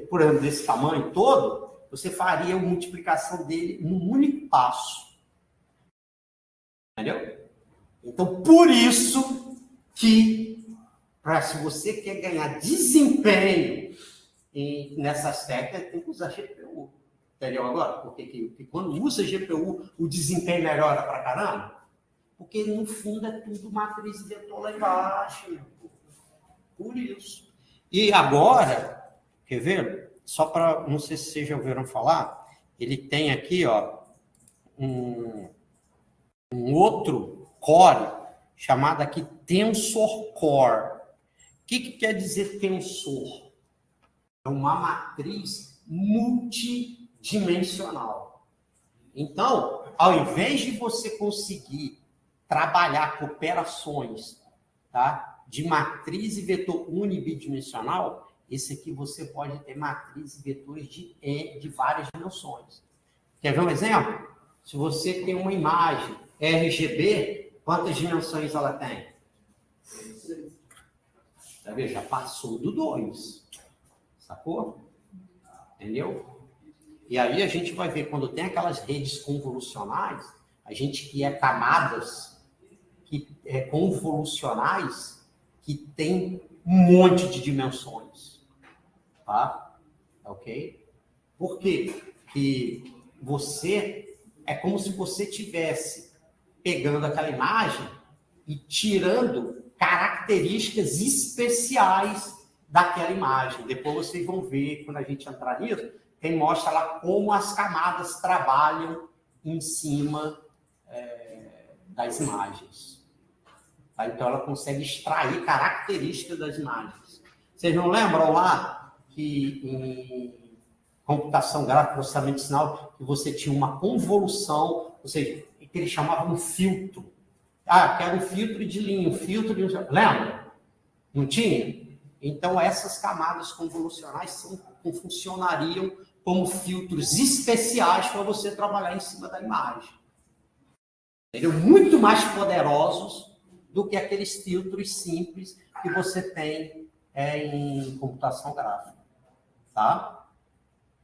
S1: por exemplo, desse tamanho todo, você faria a multiplicação dele num único passo. Entendeu? Então, por isso que, se você quer ganhar desempenho nessas técnicas, tem que usar GPU. Entendeu agora? Porque quando usa GPU, o desempenho melhora pra caramba. Porque, no fundo, é tudo matriz vetor lá embaixo. Por isso. E agora, quer ver? Só para, não sei se vocês já ouviram falar, ele tem aqui, ó, um outro core, chamado aqui Tensor Core. O que quer dizer tensor? É uma matriz multidimensional. Então, ao invés de você conseguir trabalhar com operações, tá, de matriz e vetor unibidimensional, esse aqui você pode ter matriz e vetores de várias dimensões. Quer ver um exemplo? Se você tem uma imagem RGB, quantas dimensões ela tem? Já passou do 2. Sacou? Entendeu? E aí a gente vai ver, quando tem aquelas redes convolucionais, a gente cria camadas convolucionais que tem um monte de dimensões. Tá? Ok? Por quê? Que você, é como se você estivesse pegando aquela imagem e tirando características especiais daquela imagem. Depois vocês vão ver, quando a gente entrar nisso, tem mostra lá como as camadas trabalham em cima das imagens. Tá? Então, ela consegue extrair características das imagens. Vocês não lembram lá que em computação gráfica, processamento de sinal, que você tinha uma convolução, ou seja, que eles chamavam um filtro. Que era um filtro de linha, um filtro de... Lembra? Não tinha? Então, essas camadas convolucionais funcionariam como filtros especiais para você trabalhar em cima da imagem. Entendeu? Muito mais poderosos do que aqueles filtros simples que você tem em computação gráfica. Tá?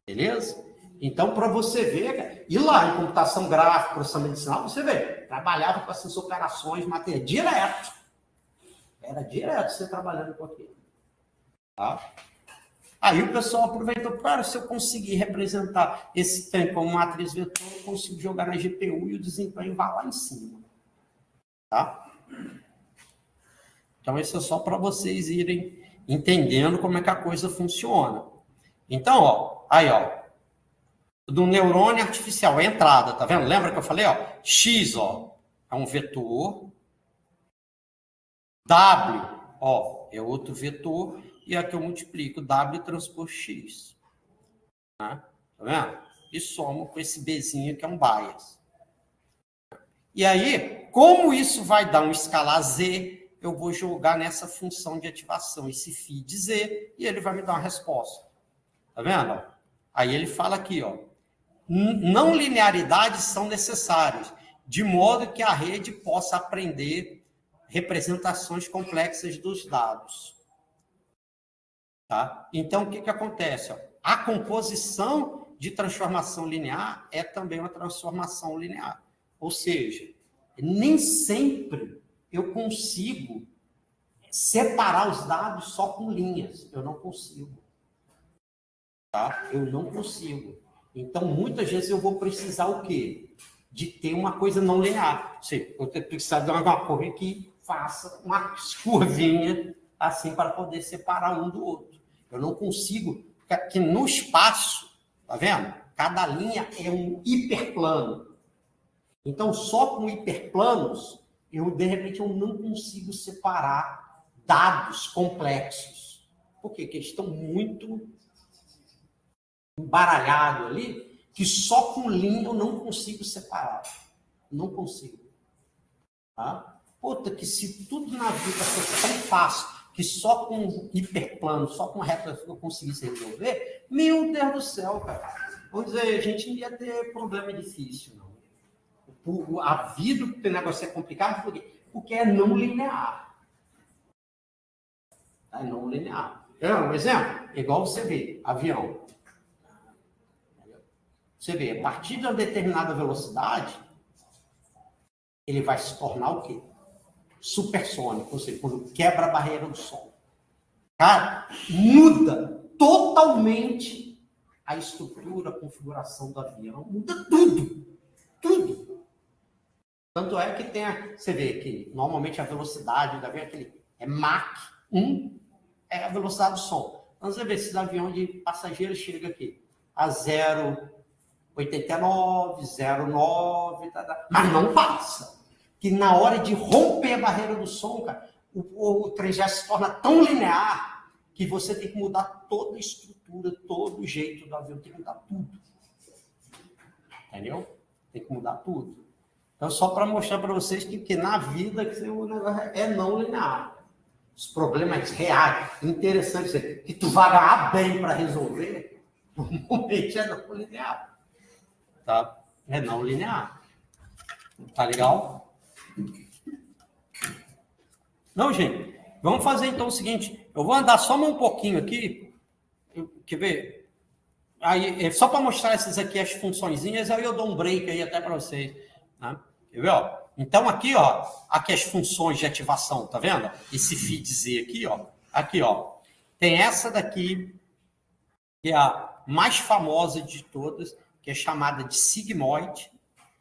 S1: Beleza? Então, para você ver, e lá em computação gráfica, processamento de sinal, você vê, trabalhava com essas operações materiais direto. Era direto você trabalhando com aquilo. Tá? Aí o pessoal aproveitou, cara, se eu conseguir representar esse tempo como matriz vetor, eu consigo jogar na GPU e o desempenho vai lá em cima. Tá? Então, isso é só para vocês irem entendendo como é que a coisa funciona. Então, ó, do neurônio artificial, a entrada, tá vendo? Lembra que eu falei, ó, X, ó, é um vetor, W, ó, é outro vetor, e aqui eu multiplico W transpor X. Tá vendo? E somo com esse Bzinho que é um bias. E aí, como isso vai dar um escalar Z, eu vou jogar nessa função de ativação, esse phi de Z, e ele vai me dar uma resposta. Tá vendo? Aí ele fala aqui, ó, não linearidades são necessárias, de modo que a rede possa aprender representações complexas dos dados. Tá? Então, o que acontece? Ó? A composição de transformação linear é também uma transformação linear. Ou seja, nem sempre eu consigo separar os dados só com linhas. Eu não consigo. Tá? Eu não consigo. Então, muitas vezes eu vou precisar o quê? De ter uma coisa não linear. Ou seja, eu vou precisar de uma curva que faça uma curvinha assim para poder separar um do outro. Eu não consigo, que no espaço, tá vendo? Cada linha é um hiperplano. Então, só com hiperplanos, de repente, eu não consigo separar dados complexos. Por quê? Porque eles estão muito embaralhados ali, que só com linha eu não consigo separar. Não consigo. Tá? Puta, que se tudo na vida fosse tão fácil, que só com hiperplano, só com reta eu conseguisse resolver, meu Deus do céu, cara. Vamos dizer, a gente não ia ter problema difícil, não. A vida do negócio é complicado porque é não linear. É não linear. Um exemplo, igual você vê, avião. Você vê, a partir de uma determinada velocidade, ele vai se tornar o quê? Supersônico, ou seja, quando quebra a barreira do som. Cara, muda totalmente a estrutura, a configuração do avião, muda tudo. Tudo. Tanto é que você vê que normalmente a velocidade do avião é Mach 1, é a velocidade do som. Então você vê, esse avião de passageiros chega aqui a 0,89, 0,9, mas não passa. Que na hora de romper a barreira do som, cara, o trem já se torna tão linear que você tem que mudar toda a estrutura, todo o jeito do avião, tem que mudar tudo. Entendeu? Tem que mudar tudo. Então, só para mostrar para vocês que na vida o negócio é não linear. Os problemas reais, interessantes, que tu vai ganhar bem para resolver, normalmente é não linear. Tá? É não linear. Tá legal? Não, gente. Vamos fazer então o seguinte. Eu vou andar só um pouquinho aqui. Quer ver? Aí, só para mostrar essas aqui, as funçõezinhas, aí eu dou um break aí até para vocês. Né? Quer ver? Ó? Então, aqui, ó, aqui as funções de ativação, tá vendo? Esse phi de Z aqui, ó. Aqui, ó. Tem essa daqui, que é a mais famosa de todas, que é chamada de sigmoide,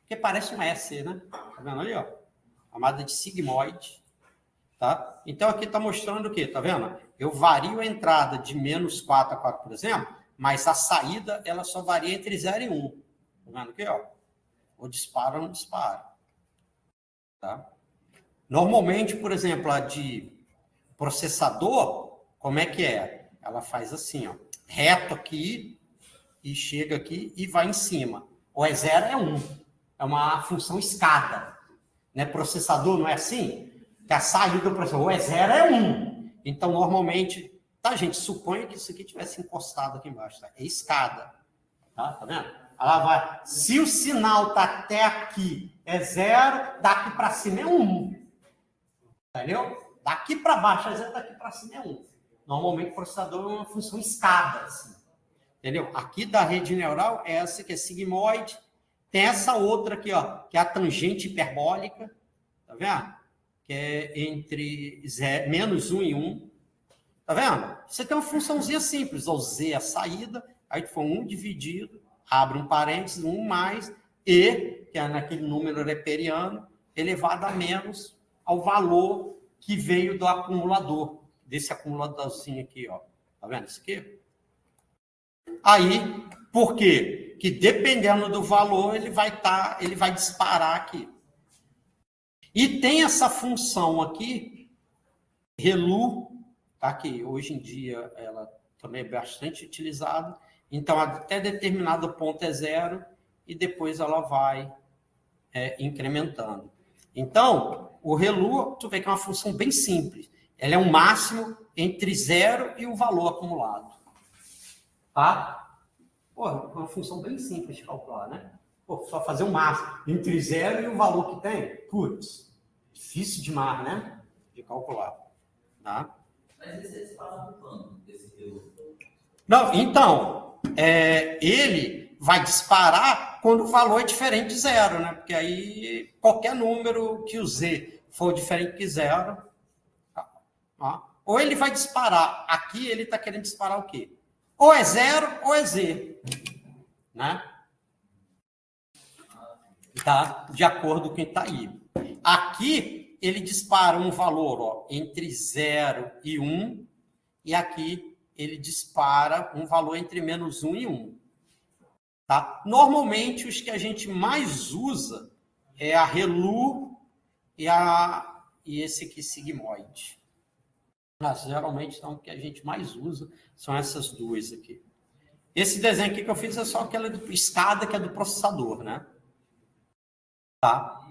S1: que parece um S, né? Tá vendo ali, ó? Chamada de sigmoide. Tá? Então, aqui está mostrando o quê? Tá vendo? Eu vario a entrada de menos 4 a 4, por exemplo, mas a saída, ela só varia entre 0 e 1. Tá vendo aqui, ó? Ou dispara ou não dispara. Tá? Normalmente, por exemplo, a de processador, como é que é? Ela faz assim, ó. Reto aqui, e chega aqui e vai em cima. Ou é 0, é 1. É uma função escada. Né? Processador não é assim? Que a saída do processador ou é 0, é 1. Então, normalmente, tá, gente? Suponha que isso aqui tivesse encostado aqui embaixo. Tá? É escada. Tá vendo? Ela vai. Se o sinal tá até aqui é 0, daqui para cima é 1. Entendeu? Daqui para baixo é 0, daqui para cima é 1. Normalmente, o processador é uma função escada. Assim. Entendeu? Aqui da rede neural, essa que é sigmoide. Tem essa outra aqui, ó, que é a tangente hiperbólica. Tá vendo? Que é entre menos 1 e 1. Tá vendo? Você tem uma funçãozinha simples. O Z é a saída, aí foi 1 dividido, abre um parênteses, 1 mais, E, que é naquele número neperiano, elevado a menos ao valor que veio do acumulador. Desse acumuladorzinho aqui, ó. Tá vendo isso aqui? Aí, por quê? Que dependendo do valor, ele vai disparar aqui. E tem essa função aqui, ReLU, tá? Que hoje em dia ela também é bastante utilizada. Então, até determinado ponto é 0 e depois ela vai incrementando. Então, o ReLU, tu vê que é uma função bem simples. Ela é um máximo entre 0 e o valor acumulado. Tá? Pô, é uma função bem simples de calcular, né? Pô, só fazer um máximo entre 0 e o valor que tem. Putz, difícil demais, né? De calcular. Tá?
S2: Mas esse eles falam quando? Desse ReLU?
S1: Não, então, ele vai disparar quando o valor é diferente de 0, né? Porque aí qualquer número que o Z for diferente de 0, tá? Ou ele vai disparar. Aqui ele está querendo disparar o quê? Ou é 0 ou é Z, né? Tá? De acordo com quem está aí. Aqui ele dispara um valor, ó, entre 0 e 1, e aqui ele dispara um valor entre menos 1 e 1. Tá? Normalmente, os que a gente mais usa é a ReLU e esse aqui, sigmoide. Mas, geralmente, então, o que a gente mais usa são essas duas aqui. Esse desenho aqui que eu fiz é só aquela escada que é do processador, né? Tá?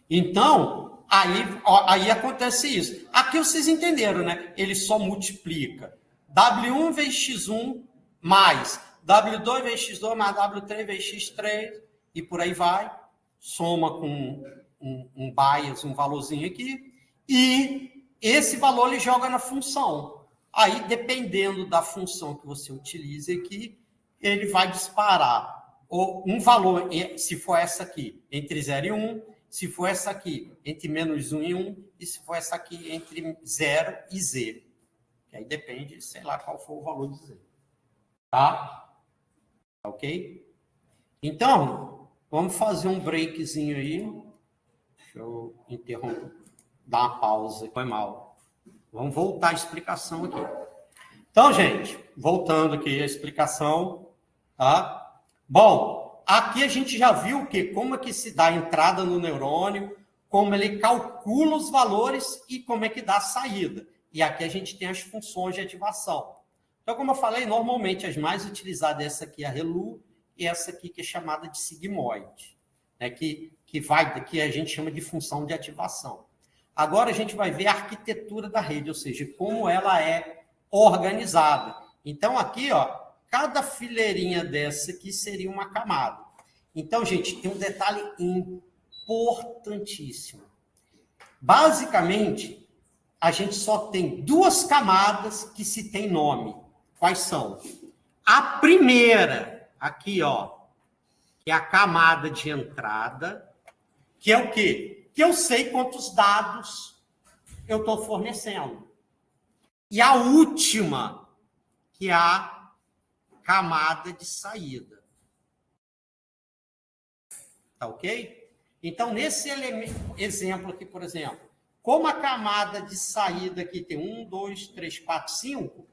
S1: Então, aí acontece isso. Aqui vocês entenderam, né? Ele só multiplica W1 vezes X1 mais W2 vezes X2 mais W3 vezes X3 e por aí vai. Soma com um bias, um valorzinho aqui. E esse valor ele joga na função. Aí, dependendo da função que você utilize aqui, ele vai disparar um valor, se for essa aqui, entre 0 e 1, se for essa aqui, entre menos 1 e 1, e se for essa aqui, entre 0 e Z. Que aí depende, sei lá, qual for o valor de Z. Tá? Ok? Então, vamos fazer um breakzinho aí. Deixa eu interromper, dar uma pausa, foi mal. Vamos voltar à explicação aqui. Então, gente, voltando aqui à explicação, tá? Bom, aqui a gente já viu como é que se dá a entrada no neurônio, como ele calcula os valores e como é que dá a saída. E aqui a gente tem as funções de ativação. Então, como eu falei, normalmente as mais utilizadas, essa aqui é a ReLU e essa aqui que é chamada de sigmoide, né? que a gente chama de função de ativação. Agora a gente vai ver a arquitetura da rede, ou seja, como ela é organizada. Então, aqui, ó, cada fileirinha dessa aqui seria uma camada. Então, gente, tem um detalhe importantíssimo. Basicamente, a gente só tem duas camadas que se tem nome. Quais são? A primeira, aqui, ó, que é a camada de entrada, que é o quê? Que eu sei quantos dados eu estou fornecendo. E a última, que é a camada de saída. Tá ok? Então, nesse exemplo aqui, por exemplo, como a camada de saída aqui tem 1, 2, 3, 4, 5,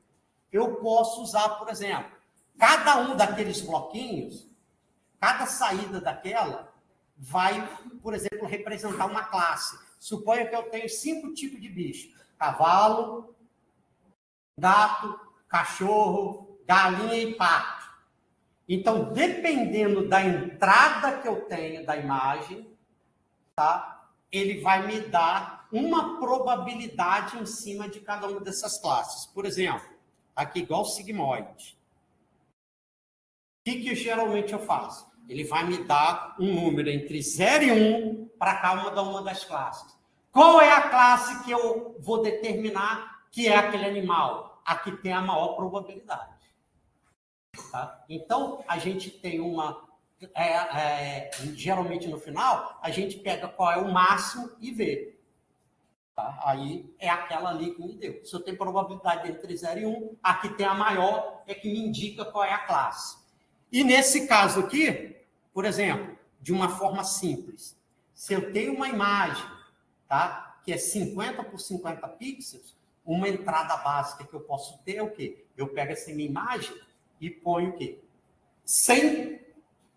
S1: eu posso usar, por exemplo, cada um daqueles bloquinhos, cada saída daquela vai, por exemplo, representar uma classe. Suponha que eu tenho 5 tipos de bicho: cavalo, gato, cachorro, galinha e pato. Então, dependendo da entrada que eu tenho da imagem, tá? Ele vai me dar uma probabilidade em cima de cada uma dessas classes. Por exemplo, aqui igual o sigmoide. O que geralmente eu faço? Ele vai me dar um número entre 0 e 1 para cada uma das classes. Qual é a classe que eu vou determinar que é aquele animal? A que tem a maior probabilidade. Tá? Então, a gente tem geralmente no final, a gente pega qual é o máximo e vê. Tá? Aí é aquela ali que me deu. Se eu tenho probabilidade entre 0 e 1, a que tem a maior é que me indica qual é a classe. E nesse caso aqui, por exemplo, de uma forma simples, se eu tenho uma imagem, tá, que é 50 por 50 pixels, uma entrada básica que eu posso ter é o quê? Eu pego essa minha imagem e ponho o quê? 100,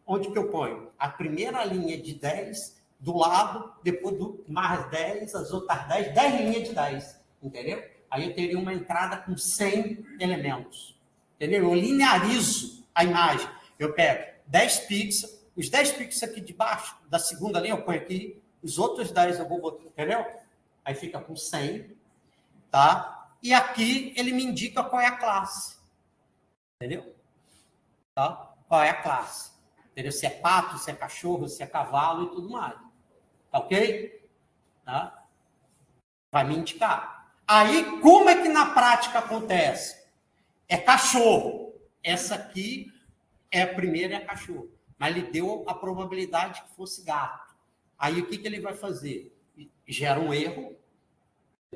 S1: onde que eu ponho? A primeira linha de 10 do lado, depois do mais 10, as outras 10 linhas de 10, entendeu? Aí eu teria uma entrada com 100 elementos, entendeu? Eu linearizo a imagem. Eu pego 10 pixels, os 10 pixels aqui de baixo, da segunda linha, eu ponho aqui, os outros 10 eu vou botar, entendeu? Aí fica com 100, tá? E aqui ele me indica qual é a classe, entendeu? Tá? Qual é a classe, entendeu? Se é pato, se é cachorro, se é cavalo e tudo mais, tá ok? Tá? Vai me indicar. Aí, como é que na prática acontece? É cachorro. Essa aqui é a primeira, é cachorro. Mas ele deu a probabilidade que fosse gato. Aí, o que ele vai fazer? Gera um erro.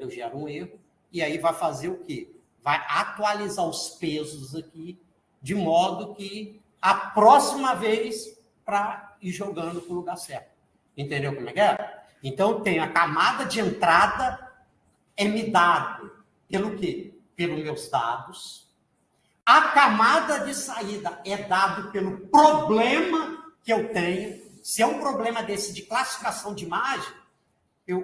S1: Gera um erro. E aí vai fazer o quê? Vai atualizar os pesos aqui, de modo que a próxima vez para ir jogando para o lugar certo. Entendeu como é que é? Então, tem a camada de entrada é me dado pelo quê? Pelos meus dados. A camada de saída é dado pelo problema que eu tenho. Se é um problema desse de classificação de imagem,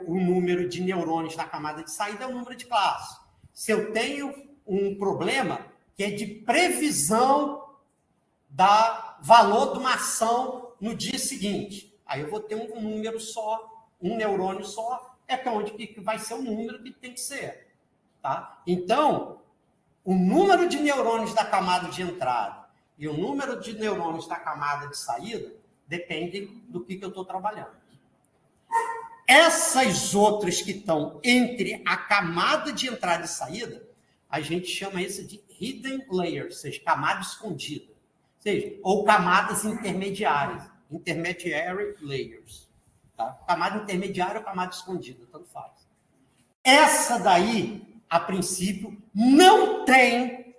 S1: o número de neurônios na camada de saída é o número de classe. Se eu tenho um problema que é de previsão da valor de uma ação no dia seguinte, aí eu vou ter um número só, um neurônio só, é onde que vai ser o número que tem que ser. Tá? Então, o número de neurônios da camada de entrada e o número de neurônios da camada de saída depende do que eu estou trabalhando. Essas outras que estão entre a camada de entrada e saída, a gente chama isso de hidden layers, ou seja, camada escondida. Ou seja, ou camadas intermediárias, intermediary layers. Tá? Camada intermediária ou camada escondida, tanto faz. Essa daí, a princípio, não tem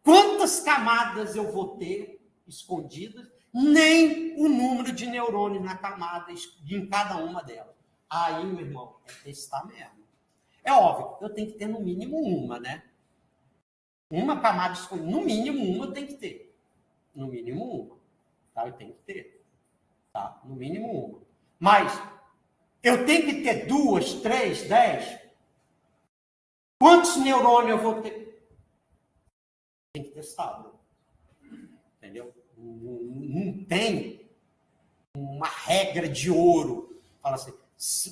S1: quantas camadas eu vou ter escondidas, nem o número de neurônios na camada, em cada uma delas. Aí, meu irmão, é testar mesmo. É óbvio, eu tenho que ter no mínimo uma, né? Uma camada escondida, no mínimo uma eu tenho que ter. No mínimo uma. Tá? Eu tenho que ter. Tá? No mínimo uma. Mas eu tenho que ter 2, 3, 10. Quantos neurônios eu vou ter? Tem que testar, bro. Entendeu? Não tem uma regra de ouro. Fala assim,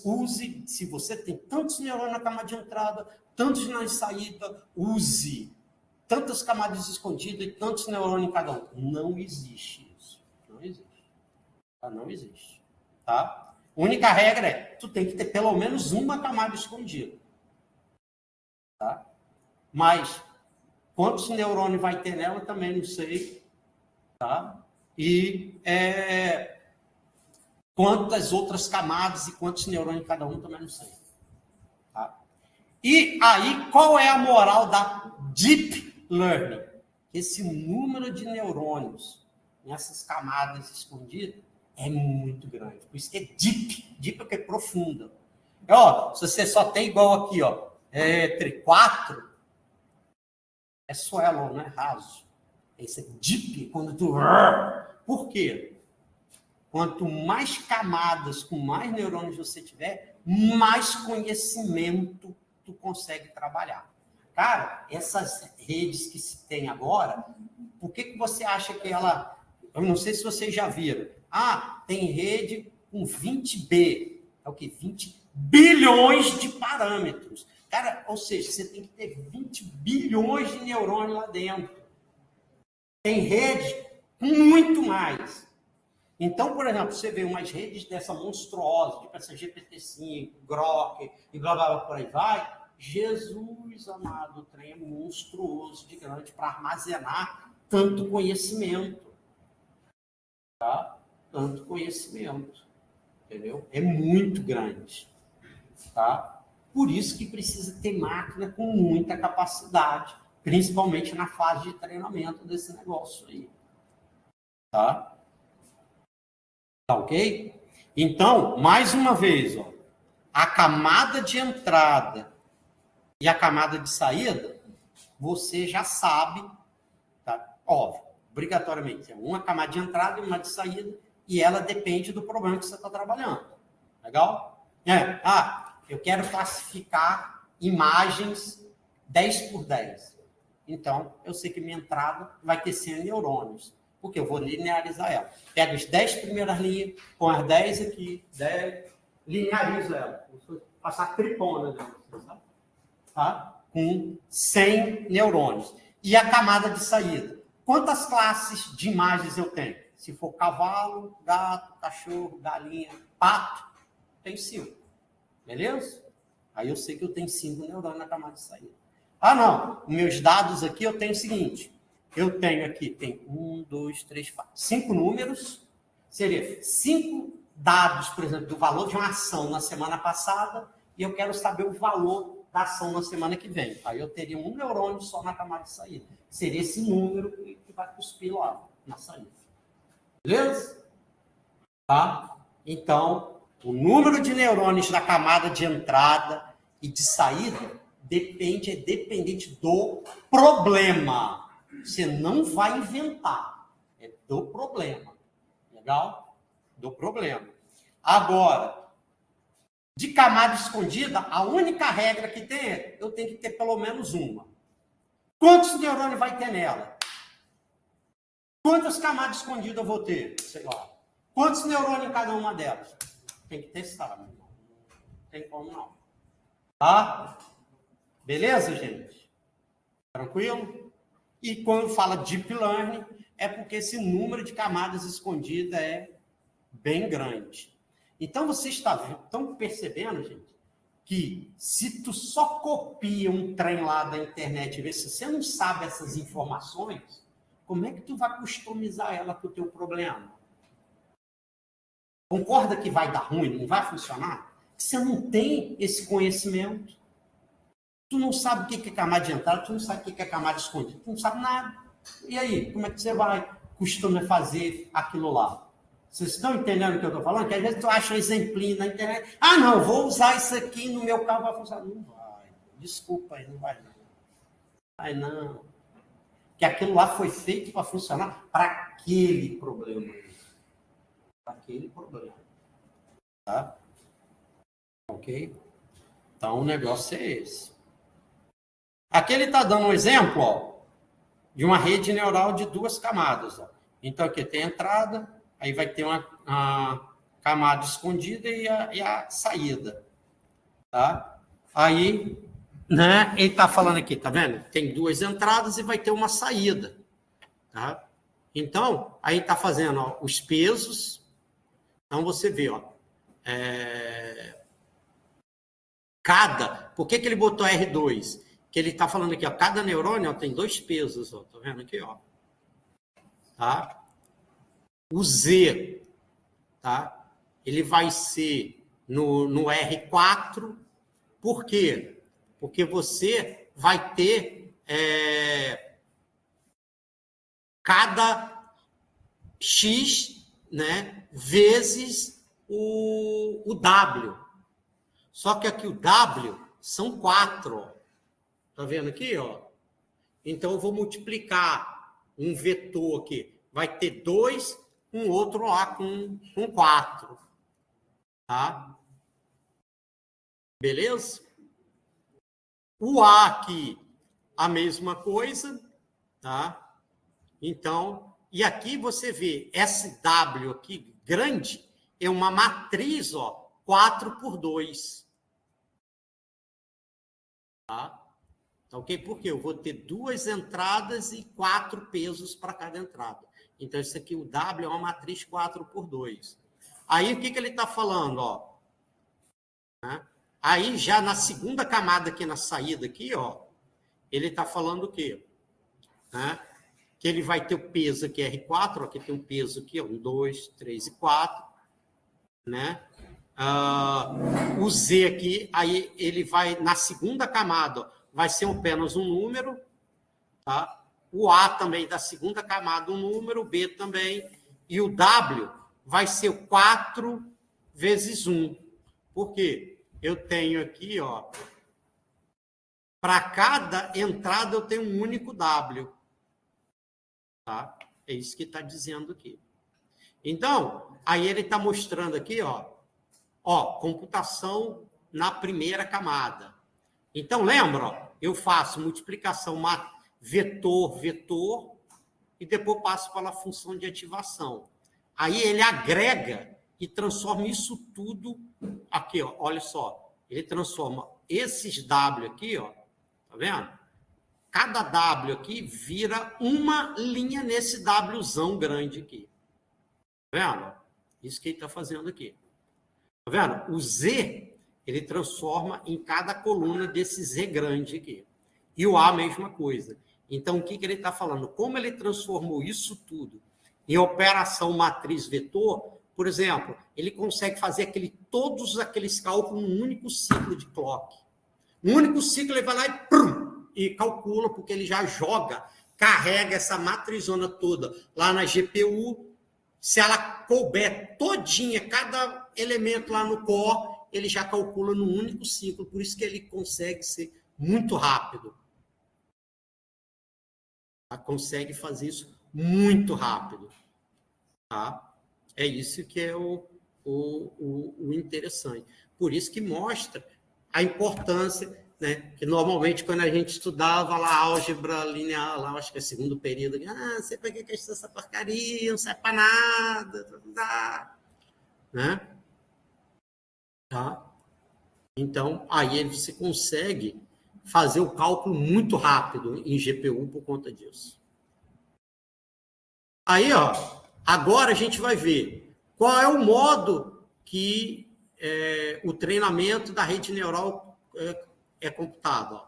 S1: use, se você tem tantos neurônios na camada de entrada, tantos na saída, use tantas camadas escondidas e tantos neurônios em cada um. Não existe isso. Não existe. Tá? Não existe. Tá? A única regra é, tu tem que ter pelo menos uma camada escondida. Tá? Mas, quantos neurônios vai ter nela, também não sei. Tá? E quantas outras camadas e quantos neurônios cada um, também não sei. Tá? E aí, qual é a moral da Deep Learning? Esse número de neurônios nessas camadas escondidas é muito grande. Por isso que é deep. Deep porque é profunda. Ó, se você só tem igual aqui, ó, entre 4, é swallow, não é raso. Esse é deep, quando tu... Por quê? Quanto mais camadas, com mais neurônios você tiver, mais conhecimento tu consegue trabalhar. Cara, essas redes que se tem agora, por que você acha que ela... Eu não sei se vocês já viram. Ah, tem rede com 20B. É o quê? 20 bilhões de parâmetros. Cara, ou seja, você tem que ter 20 bilhões de neurônios lá dentro. Tem rede com muito mais. Então, por exemplo, você vê umas redes dessa monstruosa, tipo essa GPT-5, Grok e blá, blá, blá, por aí vai. Jesus amado, o trem é monstruoso de grande para armazenar tanto conhecimento. Tá? Tanto conhecimento. Entendeu? É muito grande. Tá? Por isso que precisa ter máquina com muita capacidade, principalmente na fase de treinamento desse negócio aí. Tá? Tá ok? Então, mais uma vez, ó, a camada de entrada e a camada de saída, você já sabe, tá? Óbvio, obrigatoriamente, é uma camada de entrada e uma de saída, e ela depende do problema que você está trabalhando. Legal? Eu quero classificar imagens 10 por 10. Então, eu sei que minha entrada vai ter 100 neurônios. porque eu vou linearizar ela. Pego as 10 primeiras linhas, põe as 10 aqui, 10, linearizo ela. Vou passar tripona dela, sabe? Tá? Com 100 neurônios. E a camada de saída? Quantas classes de imagens eu tenho? Se for cavalo, gato, cachorro, galinha, pato, tem 5. Beleza? Aí eu sei que eu tenho 5 neurônios na camada de saída. Ah, não. Meus dados aqui eu tenho o seguinte. Eu tenho aqui, tem 1, 2, 3, 4, 5 números. Seria 5 dados, por exemplo, do valor de uma ação na semana passada e eu quero saber o valor da ação na semana que vem. Aí eu teria um neurônio só na camada de saída. Seria esse número que vai cuspir lá na saída. Beleza? Tá? Então, o número de neurônios da camada de entrada e de saída é dependente do problema. Você não vai inventar. É do problema. Legal? Do problema. Agora, de camada escondida, a única regra que tem é eu tenho que ter pelo menos uma. Quantos neurônios vai ter nela? Quantas camadas escondidas eu vou ter? Sei lá. Quantos neurônios em cada uma delas? Tem que testar, meu irmão. Não tem como não. Tá? Beleza, gente? Tranquilo? E quando fala Deep Learning, é porque esse número de camadas escondidas é bem grande. Então, vocês estão percebendo, gente, que se tu só copia um trem lá da internet e vê se você não sabe essas informações, como é que tu vai customizar ela para o teu problema? Concorda que vai dar ruim, não vai funcionar? Você não tem esse conhecimento. Tu não sabe o que é camada de entrada, tu não sabe o que é camada escondida, tu não sabe nada. E aí, como é que você vai fazer aquilo lá? Vocês estão entendendo o que eu estou falando? Que às vezes tu acha um exemplinho na internet. Ah, não, vou usar isso aqui no meu carro, vai funcionar. Não vai. Desculpa aí, não vai não. Vai não. Que aquilo lá foi feito para funcionar para aquele problema. Para aquele problema. Tá? Ok? Então, o negócio é esse. Aqui ele está dando um exemplo, ó, de uma rede neural de 2 camadas. Ó. Então, aqui tem a entrada, aí vai ter uma camada escondida e a saída. Tá? Aí, né, ele está falando aqui, tá vendo? Tem 2 entradas e vai ter uma saída. Tá? Então, aí está fazendo ó, os pesos. Então, você vê, ó, por que ele botou R2? Que ele está falando aqui, ó, cada neurônio ó, tem 2 pesos, ó, tá vendo aqui, ó. Tá? O Z, tá? Ele vai ser no R4, por quê? Porque você vai ter cada X, né, vezes o W. Só que aqui o W são 4, ó. Tá vendo aqui, ó? Então, eu vou multiplicar um vetor aqui. Vai ter 2, um outro lá com 4. Tá? Beleza? O A aqui, a mesma coisa. Tá? Então, e aqui você vê, esse W aqui, grande, é uma matriz, ó, 4×2. Tá? Ok? Porque eu vou ter 2 entradas e 4 pesos para cada entrada. Então, isso aqui, o W é uma matriz 4×2. Aí, o que ele está falando? Ó? Né? Aí, já na segunda camada aqui, na saída aqui, ó, ele está falando o quê? Né? Que ele vai ter o peso aqui, R4, ó, aqui tem um peso aqui, ó, 1, 2, 3 e 4. Né? O Z aqui, aí ele vai, na segunda camada, ó, vai ser apenas um número, tá? O A também da segunda camada um número, o B também, e o W vai ser o 4 vezes 1. Por quê? Eu tenho aqui, ó, para cada entrada eu tenho um único W. Tá? É isso que está dizendo aqui. Então, aí ele está mostrando aqui, ó, computação na primeira camada. Então, lembra, ó, eu faço multiplicação vetor, vetor, e depois passa pela função de ativação. Aí ele agrega e transforma isso tudo aqui, ó, olha só. Ele transforma esses W aqui, ó, tá vendo? Cada W aqui vira uma linha nesse Wzão grande aqui. Tá vendo? Isso que ele está fazendo aqui. Tá vendo? O Z, ele transforma em cada coluna desse Z grande aqui. E o A, a mesma coisa. Então, o que ele está falando? Como ele transformou isso tudo em operação matriz vetor, por exemplo, ele consegue fazer todos aqueles cálculos num único ciclo de clock. No único ciclo, ele vai lá e calcula, porque ele já joga, carrega essa matrizona toda lá na GPU. Se ela couber todinha, cada elemento lá no core, ele já calcula num único ciclo. Por isso que ele consegue ser muito rápido. Consegue fazer isso muito rápido. Tá? É isso que é o interessante. Por isso que mostra a importância, né? Que normalmente quando a gente estudava lá álgebra linear, lá acho que é segundo período, sei para que estudar essa porcaria, não serve para nada, não dá. Né? Tá? Então, aí você consegue fazer o cálculo muito rápido em GPU por conta disso. Aí, ó, agora a gente vai ver qual é o modo que o treinamento da rede neural é computado. Ó.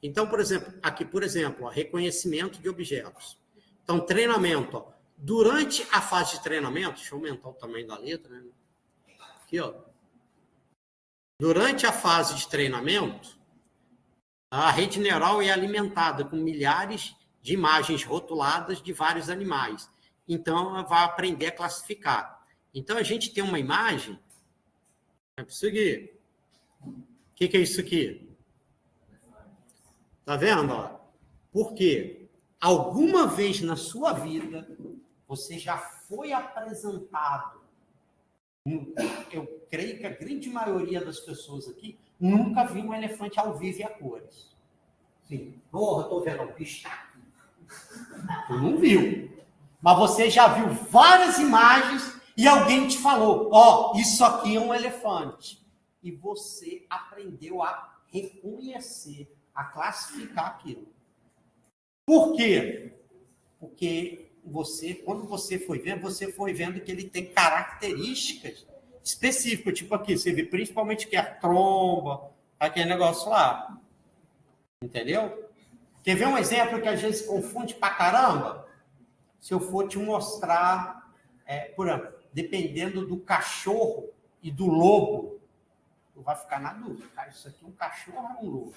S1: Então, por exemplo, aqui, ó, reconhecimento de objetos. Então, treinamento. Ó, durante a fase de treinamento, deixa eu aumentar o tamanho da letra. Né? Aqui, ó. Durante a fase de treinamento, a rede neural é alimentada com milhares de imagens rotuladas de vários animais. Então, ela vai aprender a classificar. Então, a gente tem uma imagem. É isso aqui. O que é isso aqui? Tá vendo? Ó? Por quê? Alguma vez na sua vida, você já foi apresentado. Eu creio que a grande maioria das pessoas aqui nunca viu um elefante ao vivo e a cores. Sim. Porra, tô vendo o bicho tá aqui. Tu não viu. Mas você já viu várias imagens e alguém te falou, ó, isso aqui é um elefante. E você aprendeu a reconhecer, a classificar aquilo. Por quê? Porque quando você foi vendo que ele tem características específicas. Tipo aqui, você vê principalmente que é a tromba, aquele negócio lá. Entendeu? Quer ver um exemplo que às vezes confunde pra caramba? Se eu for te mostrar, por exemplo, dependendo do cachorro e do lobo, tu vai ficar na dúvida. Cara, isso aqui é um cachorro ou um lobo?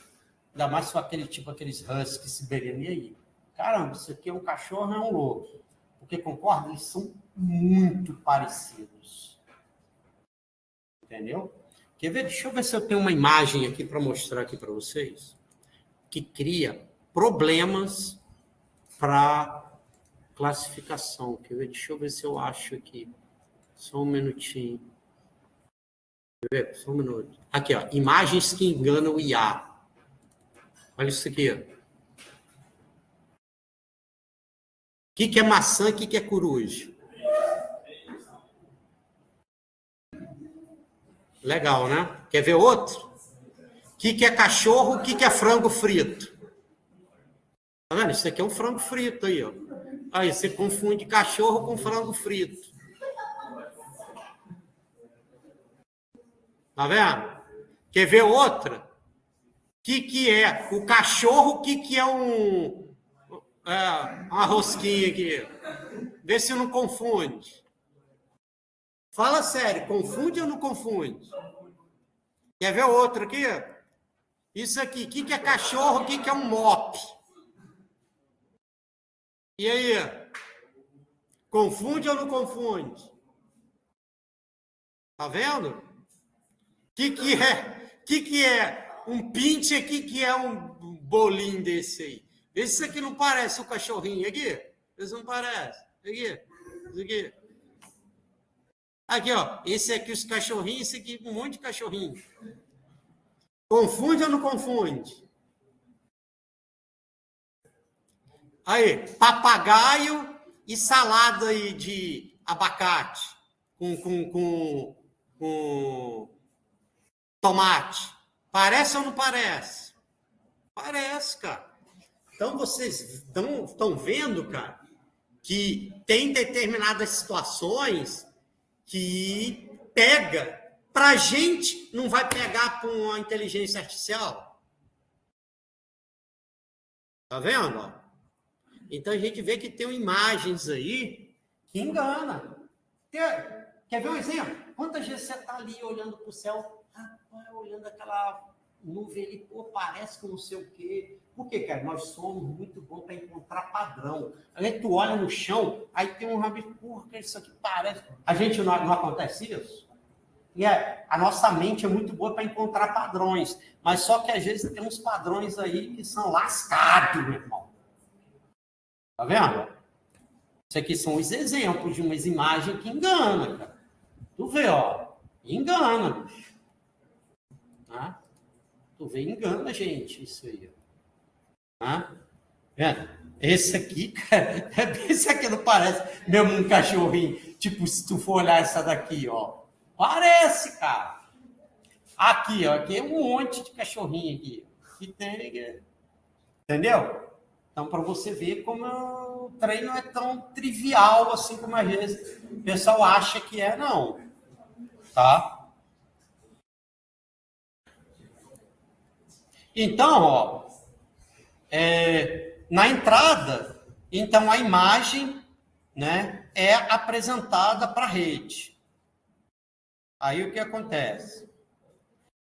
S1: Ainda mais se for aqueles husky siberianos aí. Caramba, isso aqui é um cachorro ou é um lobo? Porque, concorda? Eles são muito parecidos. Entendeu? Quer ver? Deixa eu ver se eu tenho uma imagem aqui para mostrar aqui para vocês. Que cria problemas para classificação. Quer ver? Deixa eu ver se eu acho aqui. Só um minutinho. Quer ver? Só um minuto. Aqui, ó. Imagens que enganam o IA. Olha isso aqui. O que é maçã e o que é coruja? Legal, né? Quer ver outro? O que é cachorro, o que é frango frito? Tá vendo? Isso aqui é um frango frito aí, ó. Aí você confunde cachorro com frango frito. Tá vendo? Quer ver outra? O que é o cachorro, o que é uma rosquinha aqui? Vê se não confunde. Fala sério, confunde ou não confunde? Quer ver outro aqui? Isso aqui, o que é cachorro, o que é um mop? E aí? Confunde ou não confunde? Tá vendo? O que é um pinche aqui, que é um bolinho desse aí? Esse aqui não parece o cachorrinho aqui? Esse não parece. Aqui. Esse aqui. Aqui, ó. Esse aqui, os cachorrinhos. Esse aqui, um monte de cachorrinho. Confunde ou não confunde? Aí, papagaio E salada aí de abacate com tomate. Parece ou não parece? Parece, cara. Então, vocês estão vendo, cara, que tem determinadas situações que pega. Para a gente, não vai pegar com uma inteligência artificial. Tá vendo? Ó? Então, a gente vê que tem imagens aí que engana. Quer ver um exemplo? Quantas vezes você está ali olhando para o céu, olhando aquela nuvem ali, pô, parece que não sei o quê. Por quê, cara? Nós somos muito bons para encontrar padrão. Aí tu olha no chão, aí tem um rabisco, porra, que isso aqui parece. A gente não acontece isso? E a nossa mente é muito boa para encontrar padrões, mas só que às vezes tem uns padrões aí que são lascados, meu irmão. Tá vendo? Isso aqui são os exemplos de umas imagens que enganam, cara. Tu vê, ó, engana, bicho. Tá? Tu vê, engana, gente, isso aí. Tá? Esse aqui, cara, esse aqui não parece mesmo um cachorrinho. Tipo, se tu for olhar essa daqui, ó. Parece, cara. Aqui, ó, aqui é um monte de cachorrinho aqui. Que tem, entendeu? Então, para você ver como o treino não é tão trivial assim como às vezes o pessoal acha que é, não. Tá? Então, ó, na entrada, então a imagem, né, é apresentada para a rede. Aí o que acontece?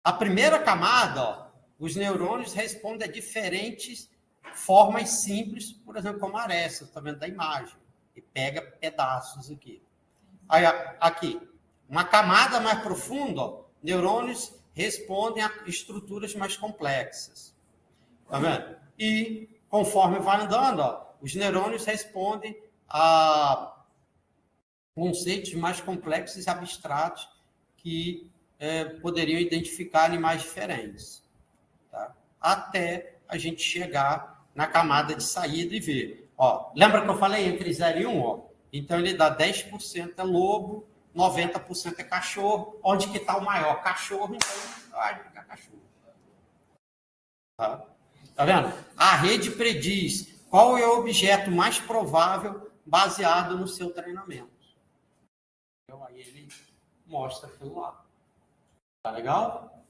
S1: A primeira camada, ó, os neurônios respondem a diferentes formas simples, por exemplo, como a essa, tá vendo da imagem, e pega pedaços aqui. Aí, aqui, uma camada mais profunda, ó, neurônios respondem a estruturas mais complexas. Tá vendo? E conforme vai andando, ó, os neurônios respondem a conceitos mais complexos e abstratos que poderiam identificar animais diferentes. Tá? Até a gente chegar na camada de saída e ver. Ó, lembra que eu falei entre 0 e 1? Ó? Então, ele dá 10% é lobo, 90% é cachorro. Onde que está o maior? Cachorro, então vai ficar cachorro. Tá? Tá vendo? A rede prediz qual é o objeto mais provável baseado no seu treinamento. Então, aí ele mostra aquilo lá. Tá legal?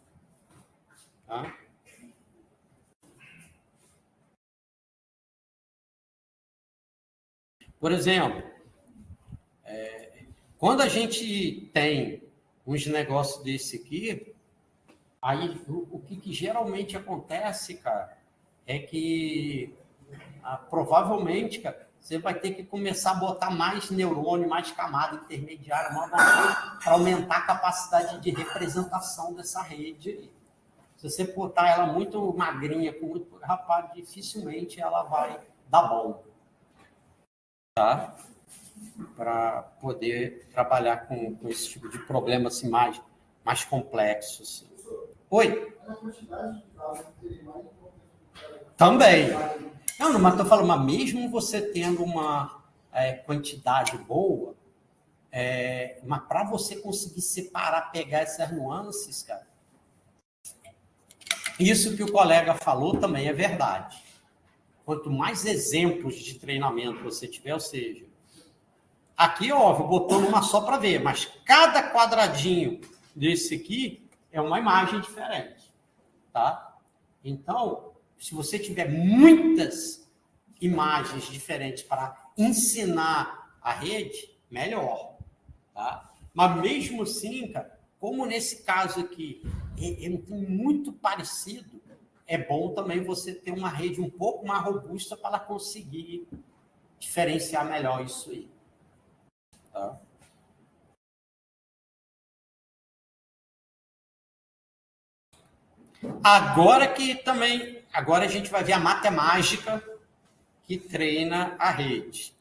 S1: Tá? Por exemplo, quando a gente tem uns negócios desse aqui, aí o que geralmente acontece, cara, é que provavelmente, cara, você vai ter que começar a botar mais neurônio, mais camada intermediária, para aumentar a capacidade de representação dessa rede. Se você botar ela muito magrinha, rapaz, dificilmente ela vai dar bom. Tá? Para poder trabalhar com esse tipo de problema assim, mais complexo. Assim. Oi? Também. Não, mas estou falando, mas mesmo você tendo uma quantidade boa, mas para você conseguir separar, pegar essas nuances, cara, isso que o colega falou também é verdade. Quanto mais exemplos de treinamento você tiver, ou seja, aqui, óbvio, botou numa só para ver, mas cada quadradinho desse aqui é uma imagem diferente, tá? Então, se você tiver muitas imagens diferentes para ensinar a rede, melhor, tá? Mas mesmo assim, cara, como nesse caso aqui é muito parecido, é bom também você ter uma rede um pouco mais robusta para ela conseguir diferenciar melhor isso aí. Tá? Agora a gente vai ver a matemática que treina a rede.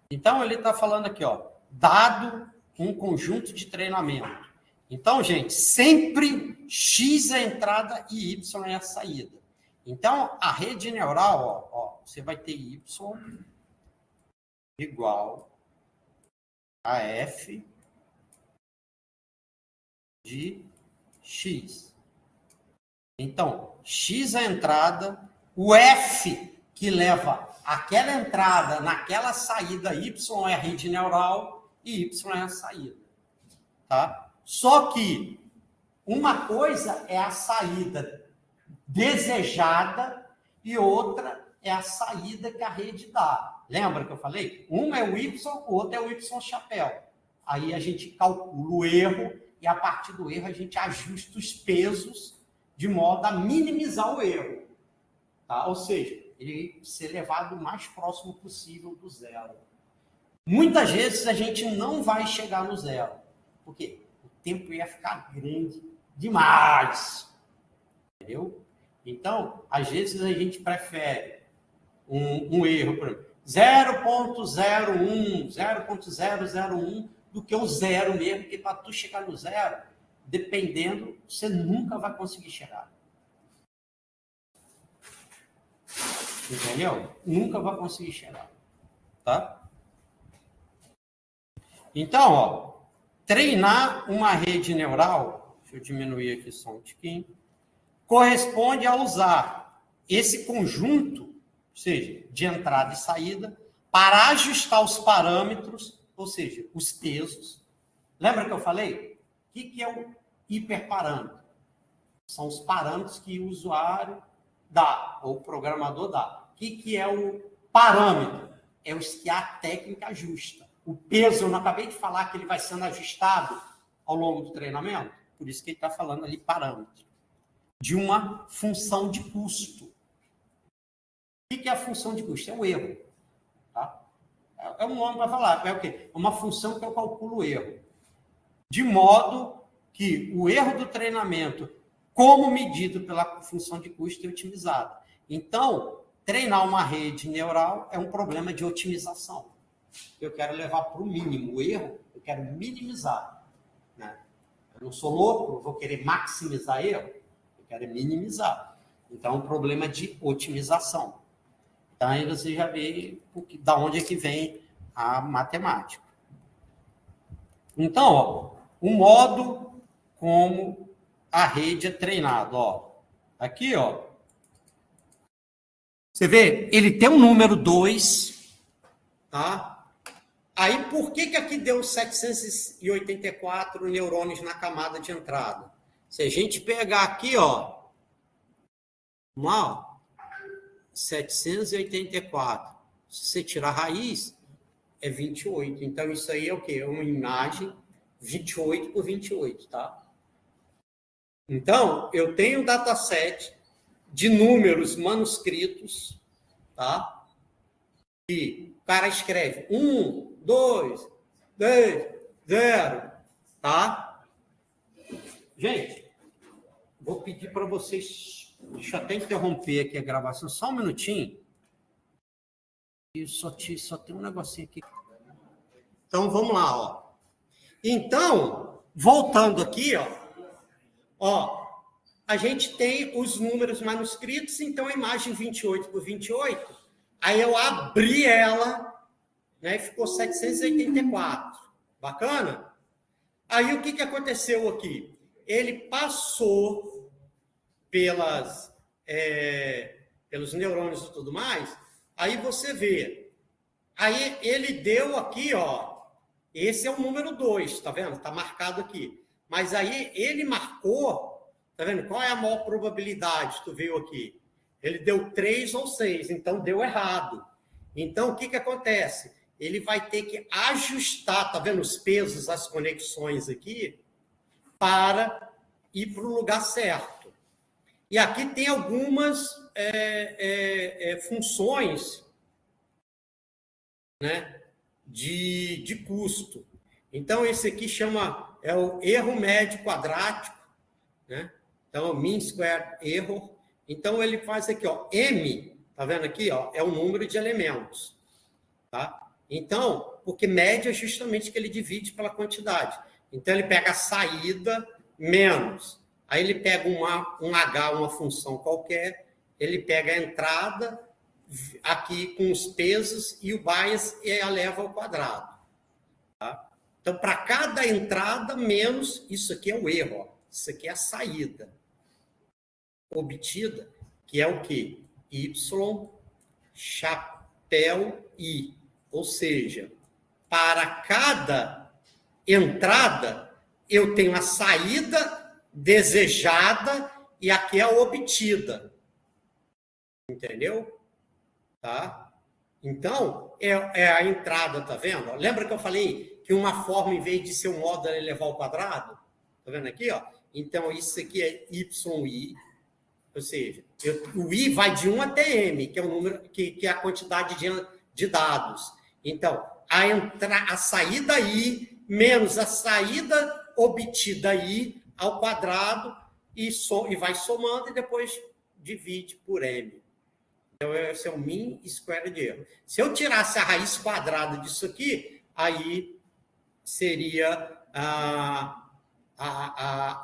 S1: Então, ele está falando aqui, ó, dado um conjunto de treinamento. Então, gente, sempre X é a entrada e Y é a saída. Então, a rede neural, ó, você vai ter Y igual a f de x. Então, x é a entrada, o f que leva aquela entrada naquela saída, y é a rede neural e y é a saída. Tá? Só que uma coisa é a saída desejada e outra é a saída que a rede dá. Lembra que eu falei? Um é o y, o outro é o y chapéu. Aí a gente calcula o erro e a partir do erro a gente ajusta os pesos de modo a minimizar o erro. Tá? Ou seja, ele ser levado o mais próximo possível do zero. Muitas vezes a gente não vai chegar no zero. Por quê? O tempo ia ficar grande demais. Entendeu? Então, às vezes a gente prefere um erro, por exemplo, 0.01, 0.001 do que o zero mesmo, porque para tu chegar no zero, dependendo, você nunca vai conseguir chegar. Entendeu? Nunca vai conseguir chegar. Tá? Então, ó, treinar uma rede neural, deixa eu diminuir aqui só um tiquinho, corresponde a usar esse conjunto, ou seja, de entrada e saída, para ajustar os parâmetros, ou seja, os pesos. Lembra que eu falei? O que é o hiperparâmetro? São os parâmetros que o usuário dá, ou o programador dá. O que é o parâmetro? É os que a técnica ajusta. O peso, eu não acabei de falar que ele vai sendo ajustado ao longo do treinamento? Por isso que ele está falando ali parâmetro. De uma função de custo. O que é a função de custo? É o erro. Tá? É um nome para falar. É o quê? É uma função que eu calculo o erro. De modo que o erro do treinamento, como medido pela função de custo, é otimizado. Então, treinar uma rede neural é um problema de otimização. Eu quero levar para o mínimo o erro, eu quero minimizar. Né? Eu não sou louco, eu vou querer maximizar erro, eu quero minimizar. Então, é um problema de otimização. Então, aí você já vê da onde é que vem a matemática. Então, ó, o modo como a rede é treinada. Ó. Aqui, ó. Você vê, ele tem um número 2, tá? Aí, por que aqui deu 784 neurônios na camada de entrada? Se a gente pegar aqui, ó, 784, se você tirar a raiz, é 28. Então, isso aí é o quê? É uma imagem 28 por 28, tá? Então, eu tenho um dataset de números manuscritos, tá? E o cara escreve 1, 2, 3, 0, tá? Gente, vou pedir para vocês, deixa eu até interromper aqui a gravação, só um minutinho. E só tem um negocinho aqui. Então, vamos lá, ó. Então, voltando aqui, ó, a gente tem os números manuscritos, então a imagem 28 por 28, aí eu abri ela, né, e ficou 784. Bacana? Aí o que aconteceu aqui? Ele passou pelos neurônios e tudo mais, aí você vê. Aí ele deu aqui, ó, esse é o número 2, tá vendo? Tá marcado aqui. Mas aí ele marcou, tá vendo? Qual é a maior probabilidade? Tu viu aqui. Ele deu 3 ou 6, então deu errado. Então, o que acontece? Ele vai ter que ajustar, tá vendo os pesos, as conexões aqui, para ir para o lugar certo. E aqui tem algumas funções, né, de custo. Então, esse aqui é o erro médio quadrático, né? Então, mean square error. Então, ele faz aqui, ó, M, tá vendo aqui, ó, é o número de elementos, tá? Então, porque média é justamente que ele divide pela quantidade. Então, ele pega a saída menos. Aí ele pega um H, uma função qualquer, ele pega a entrada aqui com os pesos e o bias eleva ao quadrado. Tá? Então, para cada entrada, menos, isso aqui é o erro. Ó. Isso aqui é a saída obtida, que é o quê? Y, chapéu I. Ou seja, para cada entrada, eu tenho a saída desejada e aqui é a obtida. Entendeu? Tá? Então, é a entrada, tá vendo? Lembra que eu falei que uma forma, em vez de ser um módulo elevar ao quadrado? Tá vendo aqui? Ó? Então, isso aqui é YI, ou seja, o I vai de 1 até M, que é o número, que é a quantidade de dados. Então, a saída I menos a saída obtida I ao quadrado e vai somando e depois divide por M. Então, esse é o mean square de erro. Se eu tirasse a raiz quadrada disso aqui, aí seria a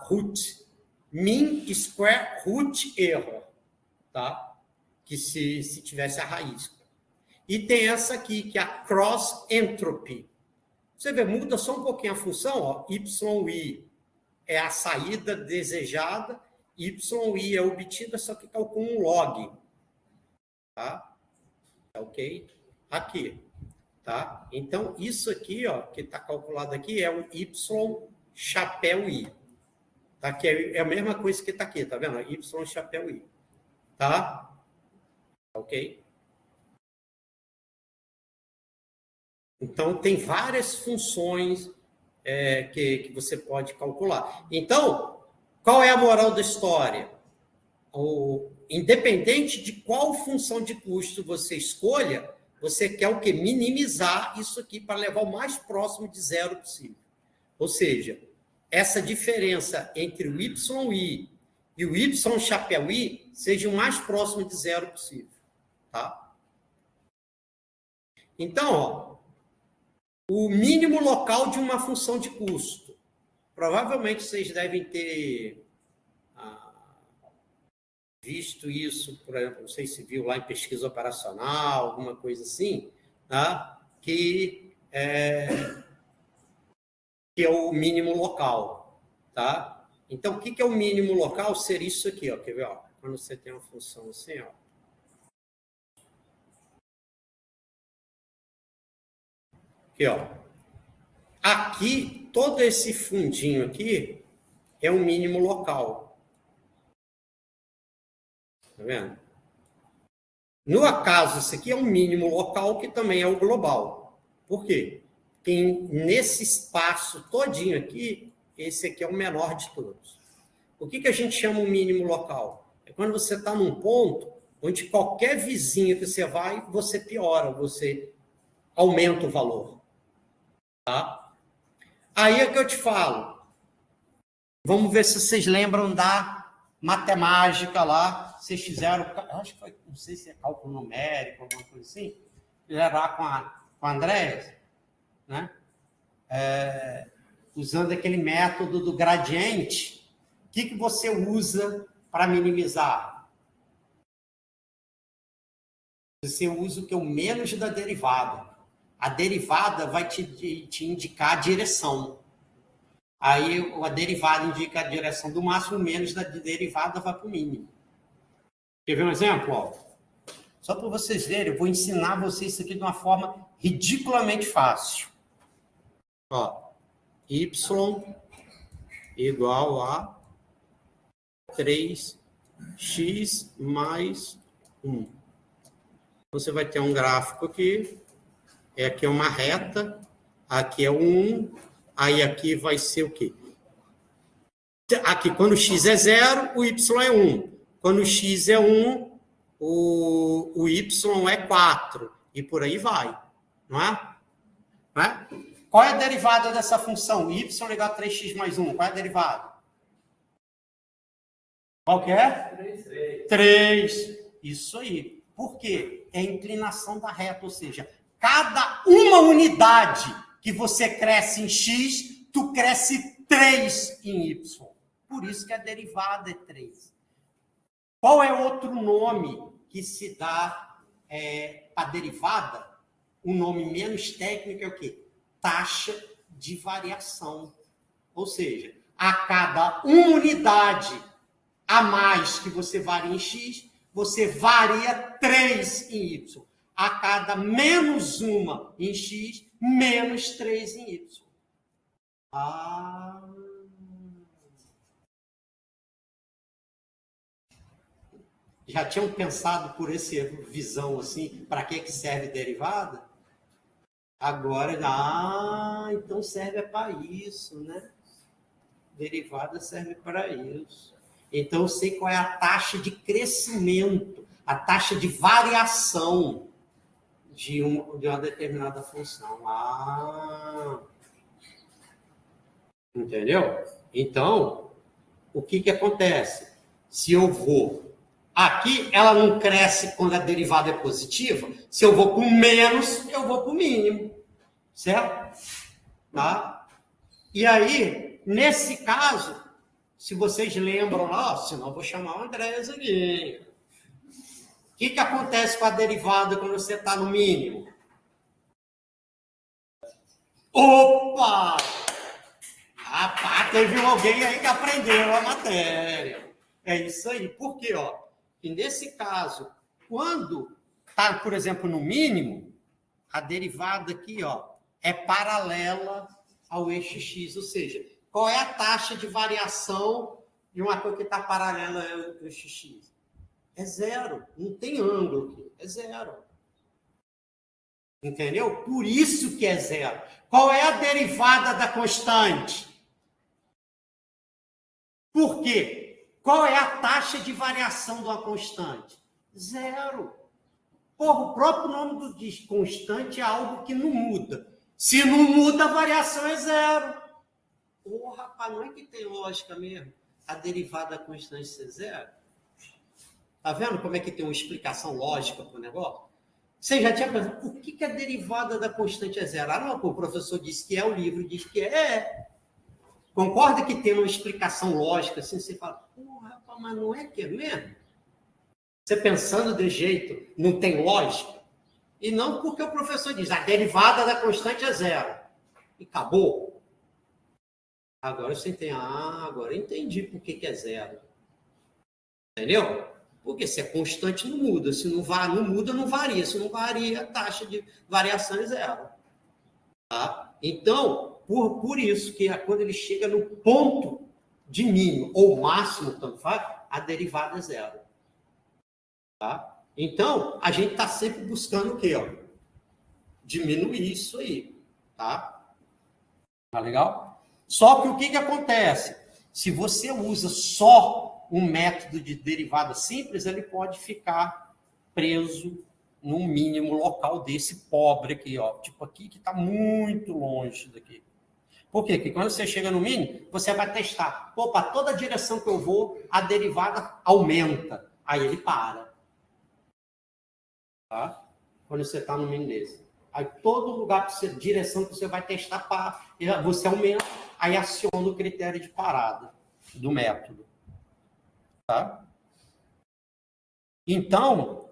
S1: root. Mean square root error. Tá? Que se tivesse a raiz. E tem essa aqui, que é a cross entropy. Você vê, muda só um pouquinho a função. Ó, YI é a saída desejada, YI é obtida, só que calcula um log. Tá? Ok? Aqui. Tá? Então, isso aqui, ó, que está calculado aqui, é o Y chapéu I. Tá? Que é a mesma coisa que está aqui, tá vendo? Y chapéu I. Tá? Ok? Então, tem várias funções que você pode calcular. Então, qual é a moral da história? Independente de qual função de custo você escolha, você quer o quê? Minimizar isso aqui para levar o mais próximo de zero possível. Ou seja, essa diferença entre o YI e o Y chapéu I seja o mais próximo de zero possível. Tá? Então, ó, o mínimo local de uma função de custo. Provavelmente vocês devem ter visto isso, por exemplo, não sei se viu lá em pesquisa operacional, alguma coisa assim, tá? que é o mínimo local. Tá? Então, o que é o mínimo local? Seria isso aqui. Ó. Quer ver? Ó? Quando você tem uma função assim, ó. Aqui, ó. Aqui, todo esse fundinho aqui é o mínimo local. Tá vendo? No acaso, esse aqui é o mínimo local, que também é o global. Por quê? Porque nesse espaço todinho aqui, esse aqui é o menor de todos. O que a gente chama o mínimo local? É quando você está num ponto onde qualquer vizinho que você vai, você piora, você aumenta o valor. Tá? Aí é que eu te falo. Vamos ver se vocês lembram da matemática lá. Vocês fizeram, acho que foi, não sei se é cálculo numérico, alguma coisa assim, fizeram lá com a Andréia, né? Usando aquele método do gradiente. O que você usa para minimizar? Você usa o que é o menos da derivada. A derivada vai te indicar a direção. Aí a derivada indica a direção do máximo, menos da derivada vai para o mínimo. Quer ver um exemplo? Ó? Só para vocês verem, eu vou ensinar vocês isso aqui de uma forma ridiculamente fácil. Ó, y igual a 3x mais 1. Você vai ter um gráfico aqui. Aqui é uma reta. Aqui é 1. Aí aqui vai ser o quê? Aqui, quando x é 0, o y é 1. Quando x é 1, o y é 4. E por aí vai. Não é? Não é? Qual é a derivada dessa função? Y igual a 3x mais 1. Qual é a derivada? Qual que é? 3. Isso aí. Por quê? É a inclinação da reta. Ou seja, cada uma unidade que você cresce em x, tu cresce 3 em y. Por isso que a derivada é 3. Qual é outro nome que se dá para derivada, o nome menos técnico é o quê? Taxa de variação. Ou seja, a cada uma unidade a mais que você varia em x, você varia 3 em y. A cada menos uma em x, menos 3 em y. Já tinham pensado por essa visão assim, para que serve derivada? Agora, então serve para isso, né? Derivada serve para isso. Então, eu sei qual é a taxa de crescimento, a taxa de variação de uma determinada função. Entendeu? Então, o que acontece? Se eu vou... Aqui, ela não cresce quando a derivada é positiva. Se eu vou com menos, eu vou com o mínimo. Certo? Tá? E aí, nesse caso, se vocês lembram lá, senão eu vou chamar o Andrés aqui. O que acontece com a derivada quando você está no mínimo? Opa! Rapaz, teve alguém aí que aprendeu a matéria. É isso aí. Por quê? E nesse caso, quando está, por exemplo, no mínimo, a derivada aqui é paralela ao eixo x. Ou seja, qual é a taxa de variação de uma coisa que está paralela ao eixo x? É zero. Não tem ângulo aqui. É zero. Entendeu? Por isso que é zero. Qual é a derivada da constante? Por quê? Qual é a taxa de variação de uma constante? Zero. Porra, o próprio nome diz constante é algo que não muda. Se não muda, a variação é zero. Porra, rapaz, não é que tem lógica mesmo a derivada da constante ser zero? Tá vendo como é que tem uma explicação lógica para o negócio? Você já tinha pensado, por que a derivada da constante é zero? Não, o professor disse que é, o livro diz que é. Concorda que tem uma explicação lógica, assim, você fala, porra, rapaz, mas não é que é mesmo? Você pensando de jeito, não tem lógica? E não porque o professor diz, a derivada da constante é zero. E acabou. Agora você entende. Agora eu entendi por que é zero. Entendeu? Porque se é constante, não muda. Se não muda, não varia. Se não varia, a taxa de variação é zero. Tá? Então, por isso que quando ele chega no ponto de mínimo ou máximo, tanto faz, a derivada é zero. Tá? Então, a gente está sempre buscando o quê? Diminuir isso aí. Tá legal? Só que o que acontece? Se você usa só um método de derivada simples, ele pode ficar preso num mínimo local desse pobre aqui, tipo aqui, que está muito longe daqui. Por quê? Porque quando você chega no mínimo, você vai testar. Para toda a direção que eu vou, a derivada aumenta. Aí ele para. Tá? Quando você está no mínimo desse. Aí todo lugar, direção que você vai testar, você aumenta, aí aciona o critério de parada do método. Tá? Então,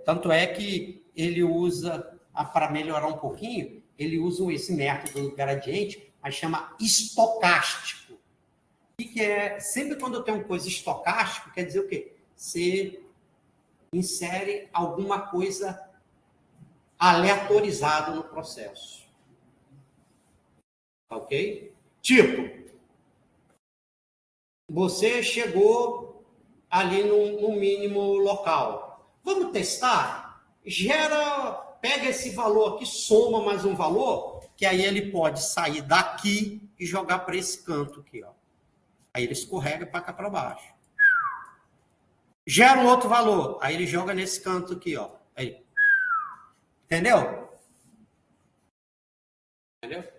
S1: tanto é que ele usa, para melhorar um pouquinho, ele usa esse método do gradiente, mas chama estocástico. O que é? Sempre quando eu tenho uma coisa estocástico, quer dizer o quê? Você insere alguma coisa aleatorizada no processo. Ok? Tipo, você chegou ali no mínimo local. Vamos testar? Pega esse valor aqui, soma mais um valor, que aí ele pode sair daqui e jogar para esse canto aqui. Aí ele escorrega para cá para baixo. Gera um outro valor, aí ele joga nesse canto aqui. Aí. Entendeu?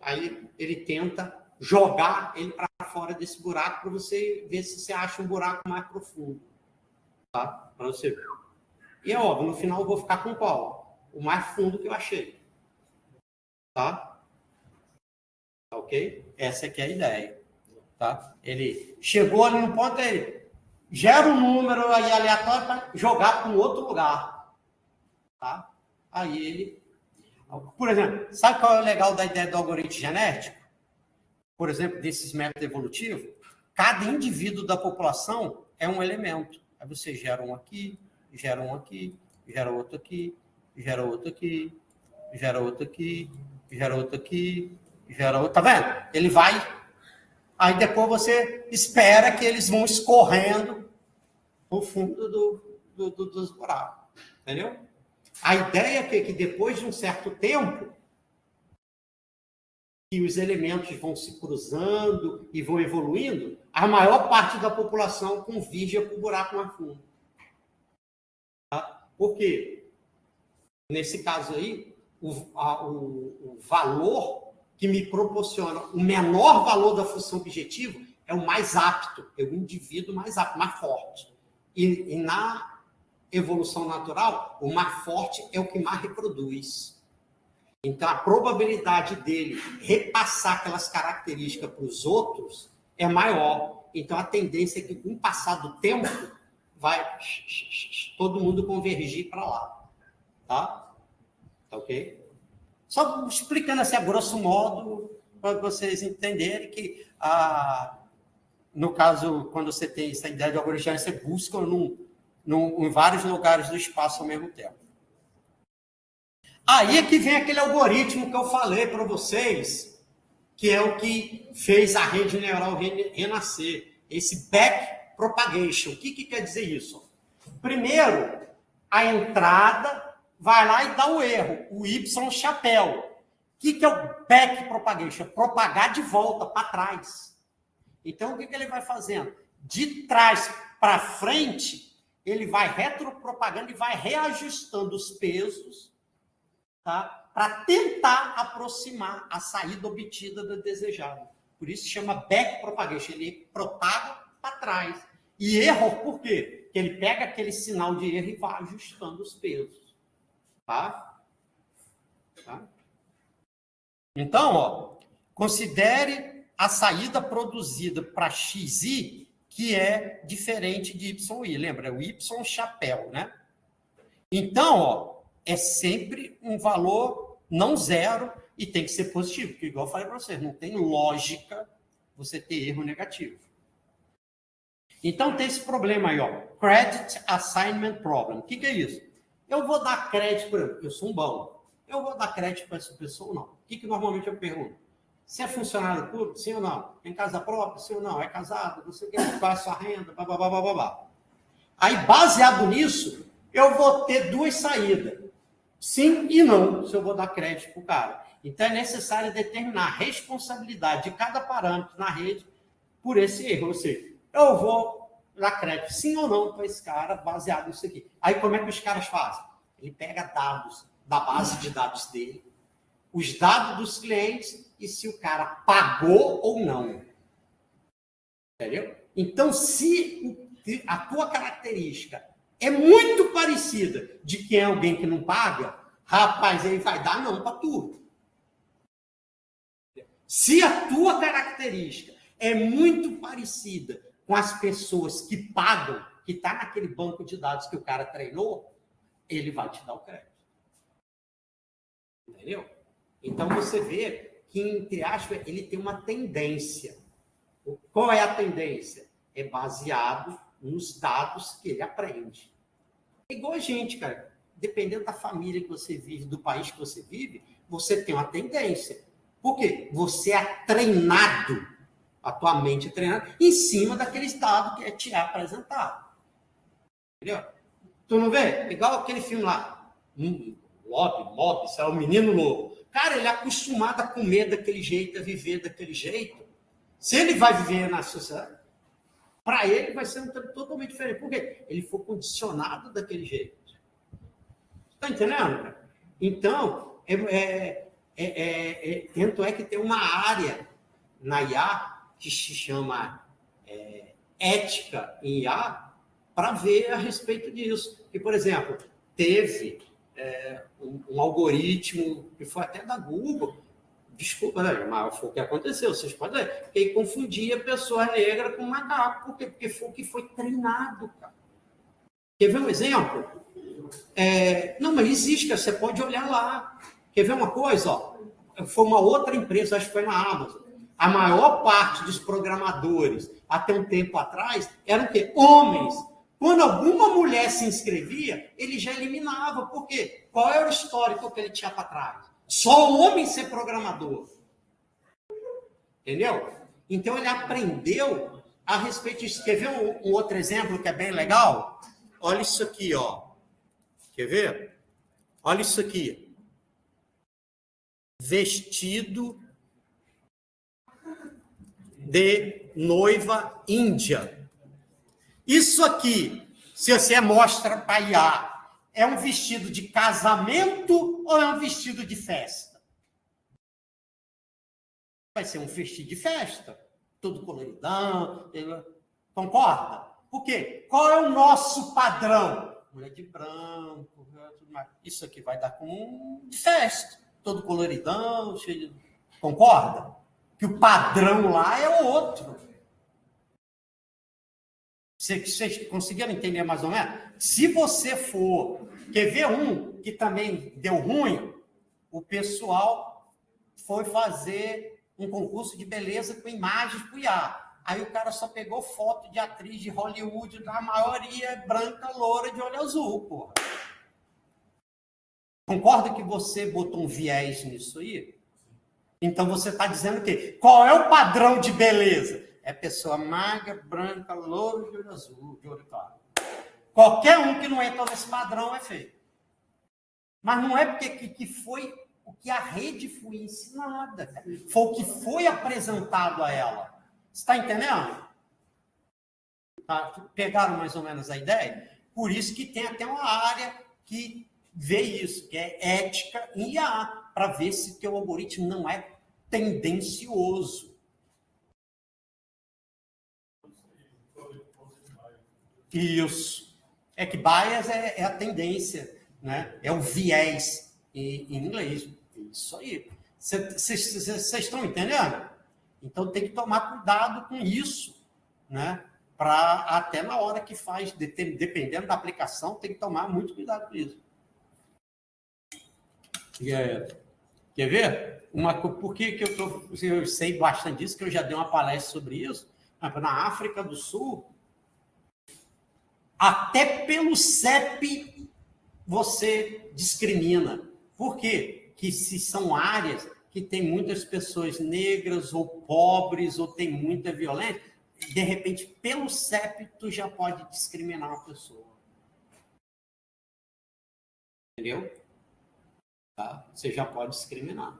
S1: Aí ele tenta jogar ele para fora desse buraco para você ver se você acha um buraco mais profundo. Tá? Para você ver. E é óbvio, no final eu vou ficar com qual? O mais fundo que eu achei. Tá? Ok? Essa aqui é a ideia. Tá? Ele chegou ali no ponto, ele gera um número aí aleatório para jogar para um outro lugar. Tá? Aí ele... Por exemplo, sabe qual é o legal da ideia do algoritmo genético? Por exemplo, desses métodos evolutivos? Cada indivíduo da população é um elemento. Aí você gera um aqui, gera um aqui, gera outro aqui, gera outro aqui, gera outro aqui, gera outro aqui, gera outro. Tá vendo? Ele vai. Aí depois você espera que eles vão escorrendo no fundo dos buracos. Entendeu? A ideia é que depois de um certo tempo, que os elementos vão se cruzando e vão evoluindo, a maior parte da população converge para o buraco mais fundo. Tá? Por quê? Nesse caso aí, o valor que me proporciona o menor valor da função objetiva é o mais apto, é o indivíduo mais apto, mais forte. E na evolução natural, o mais forte é o que mais reproduz. Então, a probabilidade dele repassar aquelas características para os outros é maior. Então, a tendência é que, com o passar do tempo, vai todo mundo convergir para lá. Tá? Tá ok? Só explicando assim, a grosso modo, para vocês entenderem que, no caso, quando você tem essa ideia de algoritmo, você busca em vários lugares do espaço ao mesmo tempo. Aí é que vem aquele algoritmo que eu falei para vocês, que é o que fez a rede neural renascer. Esse backpropagation. O que quer dizer isso? Primeiro, a entrada vai lá e dá o erro, o Y chapéu. O que é o backpropagation? Propagar de volta, para trás. Então, o que ele vai fazendo? De trás para frente, ele vai retropropagando e vai reajustando os pesos, tá? Para tentar aproximar a saída obtida da desejada. Por isso chama backpropagation. Ele propaga para trás. E erro, por quê? Porque ele pega aquele sinal de erro e vai ajustando os pesos. Tá? Então, ó, considere a saída produzida para XI, que é diferente de YI. Lembra? É o Y chapéu, né? Então, ó, é sempre um valor não zero e tem que ser positivo, porque, igual eu falei para vocês, não tem lógica você ter erro negativo. Então, tem esse problema aí, ó, Credit Assignment Problem. O que é isso? Eu vou dar crédito, por exemplo, eu sou um banco. Eu vou dar crédito para essa pessoa ou não? O que normalmente eu pergunto? Se é funcionário público, sim ou não? Tem casa própria, sim ou não? É casado? Não sei o que, qual é a sua renda? Blá. Aí, baseado nisso, eu vou ter duas saídas. Sim e não, se eu vou dar crédito para o cara. Então, é necessário determinar a responsabilidade de cada parâmetro na rede por esse erro. Ou seja, eu vou dar crédito sim ou não para esse cara baseado nisso aqui. Aí, como é que os caras fazem? Ele pega dados da base de dados dele, os dados dos clientes e se o cara pagou ou não. Entendeu? Então, se a tua característica é muito parecida de quem é alguém que não paga, rapaz, ele vai dar não para tu. Se a tua característica é muito parecida com as pessoas que pagam, que está naquele banco de dados que o cara treinou, ele vai te dar o crédito. Entendeu? Então, você vê que, entre aspas, ele tem uma tendência. Qual é a tendência? É baseado nos dados que ele aprende. É igual a gente, cara. Dependendo da família que você vive, do país que você vive, você tem uma tendência. Por quê? Você é treinado, a tua mente é treinada, em cima daqueles dados que é te apresentado. Entendeu? Tu não vê? É igual aquele filme lá, Mob, sei lá, o Menino Lobo. Cara, ele é acostumado a comer daquele jeito, a viver daquele jeito. Se ele vai viver na sociedade, para ele vai ser um tempo totalmente diferente. Por quê? Ele foi condicionado daquele jeito. Está entendendo, cara? Então, tanto é que tem uma área na IA que se chama ética em IA para ver a respeito disso. E, por exemplo, teve um algoritmo que foi até da Google, desculpa, né, mas foi o que aconteceu, vocês podem ver, que ele confundia pessoa negra com macaco. Por quê? Porque foi o que foi treinado, cara. Quer ver um exemplo? Não, mas existe, você pode olhar lá. Quer ver uma coisa? Ó? Foi uma outra empresa, acho que foi na Amazon. A maior parte dos programadores, até um tempo atrás, eram o quê? Homens. Quando alguma mulher se inscrevia, ele já eliminava. Por quê? Qual era o histórico que ele tinha para trás? Só o homem ser programador. Entendeu? Então, ele aprendeu a respeito disso. Quer ver um outro exemplo que é bem legal? Olha isso aqui, ó. Quer ver? Olha isso aqui. Vestido de noiva índia. Isso aqui, se você mostra para IA, é um vestido de casamento ou é um vestido de festa? Vai ser um vestido de festa, todo coloridão, concorda? Por quê? Qual é o nosso padrão? Mulher de branco, tudo mais. Isso aqui vai dar como um de festa, todo coloridão, cheio de... Concorda? Que o padrão lá é o outro. Vocês conseguiram entender mais ou menos? Se você for... Quer ver um que também deu ruim? O pessoal foi fazer um concurso de beleza com imagens pro IA. Aí o cara só pegou foto de atriz de Hollywood, da maioria branca, loura, de olho azul, porra. Concorda que você botou um viés nisso aí? Então você está dizendo o quê? Qual é o padrão de beleza? É pessoa magra, branca, loura, de olho azul, de olho claro. Qualquer um que não entra nesse padrão é feio. Mas não é porque que foi o que a rede foi ensinada. Foi o que foi apresentado a ela. Você está entendendo? Tá? Pegaram mais ou menos a ideia? Por isso que tem até uma área que vê isso, que é ética em IA, para ver se o teu algoritmo não é tendencioso. Isso. É que bias é a tendência, né? É o viés em inglês. Isso aí. Vocês estão entendendo? Então tem que tomar cuidado com isso, né? Para até na hora que faz, dependendo da aplicação, tem que tomar muito cuidado com isso. Quer ver? Por que eu sei bastante disso, que eu já dei uma palestra sobre isso. Na África do Sul, até pelo CEP você discrimina. Por quê? Que se são áreas que tem muitas pessoas negras ou pobres ou tem muita violência, de repente, pelo CEP, tu já pode discriminar uma pessoa. Entendeu? Tá? Você já pode discriminar.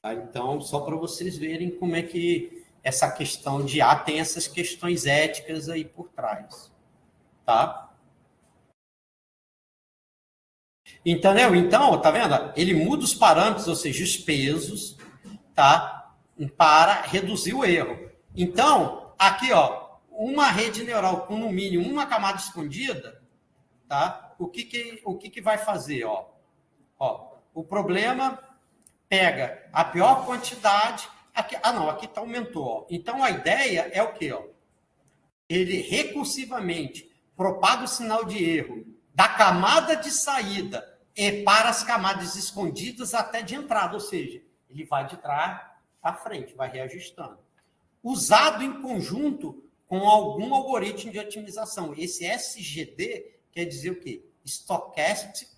S1: Tá? Então, só para vocês verem como é que essa questão de IA tem essas questões éticas aí por trás. Tá? Entendeu? Então, tá vendo? Ele muda os parâmetros, ou seja, os pesos, tá? Para reduzir o erro. Então, aqui, ó, uma rede neural com no mínimo uma camada escondida, tá? O que vai fazer, ó? O problema pega a pior quantidade. Aqui tá aumentou, ó. Então a ideia é o quê, ó? Ele recursivamente propaga o sinal de erro da camada de saída para as camadas escondidas até de entrada, ou seja, ele vai de trás para frente, vai reajustando. Usado em conjunto com algum algoritmo de otimização. Esse SGD quer dizer o quê? Stochastic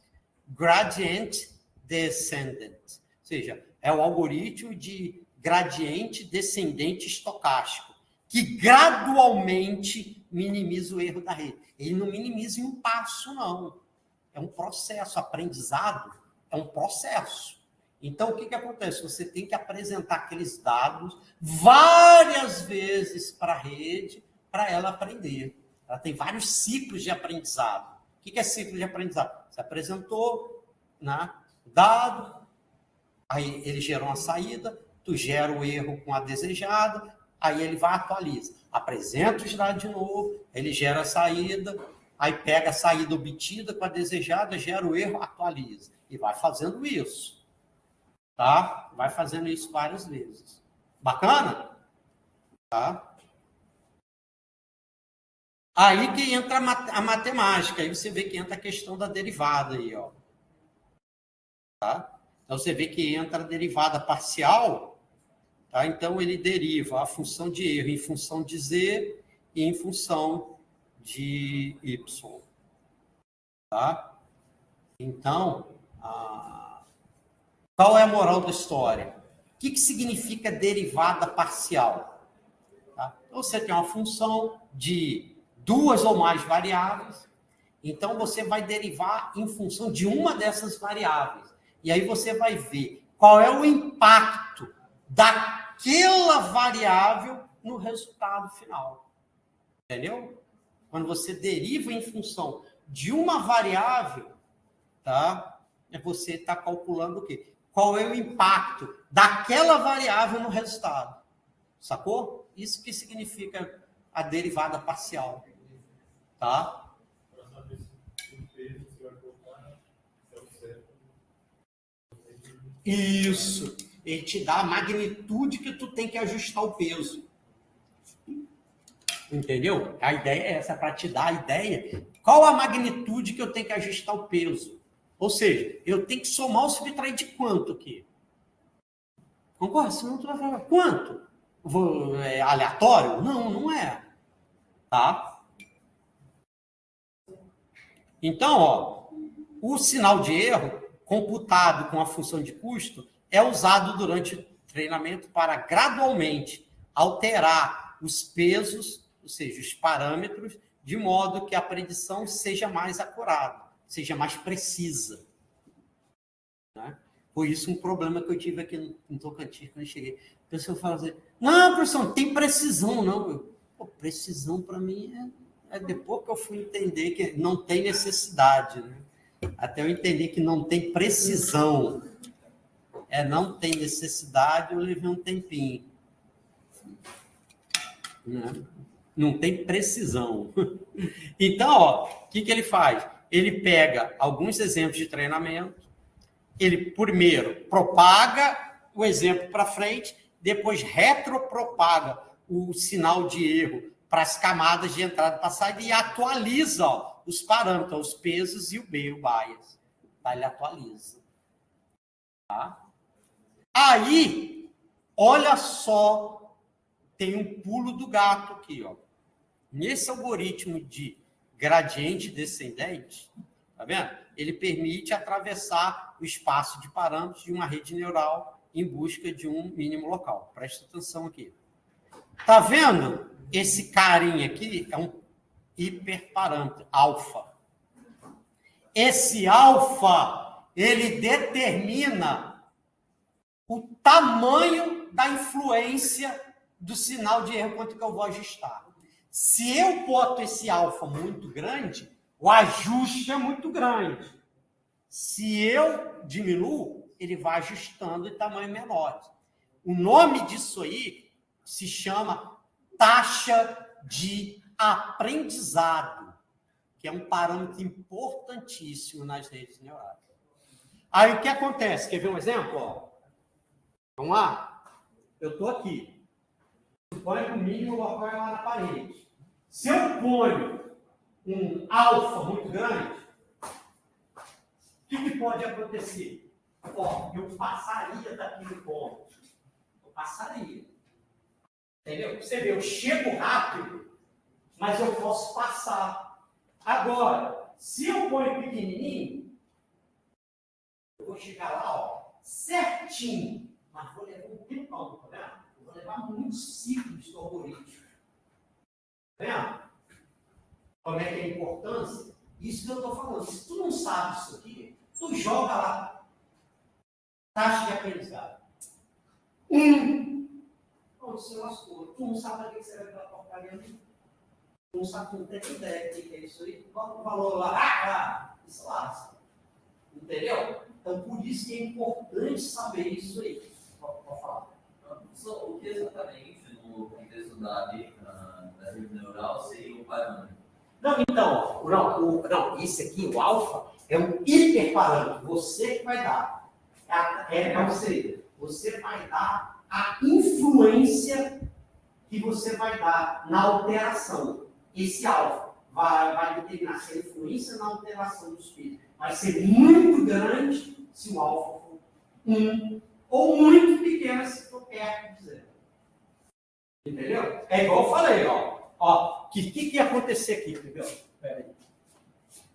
S1: Gradient Descendant. Ou seja, é o algoritmo de gradiente descendente estocástico, que gradualmente minimiza o erro da rede. Ele não minimiza em um passo, não. É um processo. Aprendizado é um processo. Então, o que acontece? Você tem que apresentar aqueles dados várias vezes para a rede, para ela aprender. Ela tem vários ciclos de aprendizado. O que é ciclo de aprendizado? Você apresentou, né, dado, aí ele gerou uma saída, tu gera o erro com a desejada, aí ele vai e atualiza. Apresenta os dados de novo, ele gera a saída, aí pega a saída obtida com a desejada, gera o erro, atualiza. E vai fazendo isso. Tá? Vai fazendo isso várias vezes. Bacana? Tá? Aí que entra a matemática, aí você vê que entra a questão da derivada aí, ó. Tá? Então você vê que entra a derivada parcial, tá? Então ele deriva a função de erro em função de z e em função de y. Tá? Então, qual é a moral da história? O que significa derivada parcial? Tá? Então, você tem uma função de duas ou mais variáveis, então você vai derivar em função de uma dessas variáveis. E aí você vai ver qual é o impacto daquela variável no resultado final. Entendeu? Quando você deriva em função de uma variável, tá? Você está calculando o quê? Qual é o impacto daquela variável no resultado. Sacou? Isso que significa a derivada parcial. Tá? Isso. Ele te dá a magnitude que tu tem que ajustar o peso. Entendeu? A ideia é essa, para te dar a ideia. Qual a magnitude que eu tenho que ajustar o peso? Ou seja, eu tenho que somar o subtrair de quanto aqui? Concorda? Senão tu vai falar, quanto? É aleatório? Não, não é. Tá? Então, ó, o sinal de erro, computado com a função de custo, é usado durante o treinamento para gradualmente alterar os pesos, ou seja, os parâmetros, de modo que a predição seja mais acurada, seja mais precisa. Né? Foi isso um problema que eu tive aqui em Tocantins, quando eu cheguei. A pessoa fala assim, não, professor, não tem precisão, não. Pô, precisão, para mim, é depois que eu fui entender que não tem necessidade. Né? Até eu entender que não tem precisão. Não tem necessidade, eu levei um tempinho. Não tem precisão. Então, ó, o que ele faz? Ele pega alguns exemplos de treinamento, ele primeiro propaga o exemplo para frente, depois retropropaga o sinal de erro para as camadas de entrada e saída e atualiza os parâmetros, os pesos e o bias. Tá? Ele atualiza. Tá? Aí, olha só, tem um pulo do gato aqui, ó. Nesse algoritmo de gradiente descendente, tá vendo? Ele permite atravessar o espaço de parâmetros de uma rede neural em busca de um mínimo local. Presta atenção aqui. Tá vendo? Esse carinha aqui é um hiperparâmetro, alfa. Esse alfa, ele determina o tamanho da influência do sinal de erro, quanto que eu vou ajustar. Se eu boto esse alfa muito grande, o ajuste é muito grande. Se eu diminuo, ele vai ajustando em tamanho menor. O nome disso aí se chama taxa de aprendizado, que é um parâmetro importantíssimo nas redes neurais. Aí o que acontece? Quer ver um exemplo? Ó? Vamos lá? Eu estou aqui. Suponha que o mínimo local é lá na parede. Se eu ponho um alfa muito grande, o que pode acontecer? Ó, eu passaria daquele ponto. Eu passaria. Entendeu? Você vê, eu chego rápido, mas eu posso passar. Agora, se eu ponho pequenininho, eu vou chegar lá, ó, certinho. Mas vou levar um tempão, tá vendo? Eu vou levar muitos ciclos do algoritmo. Tá vendo? Como é que é a importância? Isso que eu estou falando. Se tu não sabe isso aqui, tu joga lá. Taxa de aprendizado. Pronto, você lascou. Tu não sabe para que você vai aquela porcaria ali. Tu não sabe, tu não tem ideia do que é isso aí. Bota o valor lá. Isso lasca. Entendeu? Então, por isso que é importante saber isso aí. Pode falar.
S2: O que exatamente, no contexto da rede neural, seria o parâmetro?
S1: Não, então, não, esse aqui, o alfa, é um hiperparâmetro. Você que vai dar. Você vai dar a influência que você vai dar na alteração. Esse alfa. vai determinar se a influência na alteração dos pesos vai ser muito grande se o alfa for 1, ou muito pequena se for perto de 0. Entendeu? É igual eu falei, ó. O que ia acontecer aqui, entendeu? Espera aí.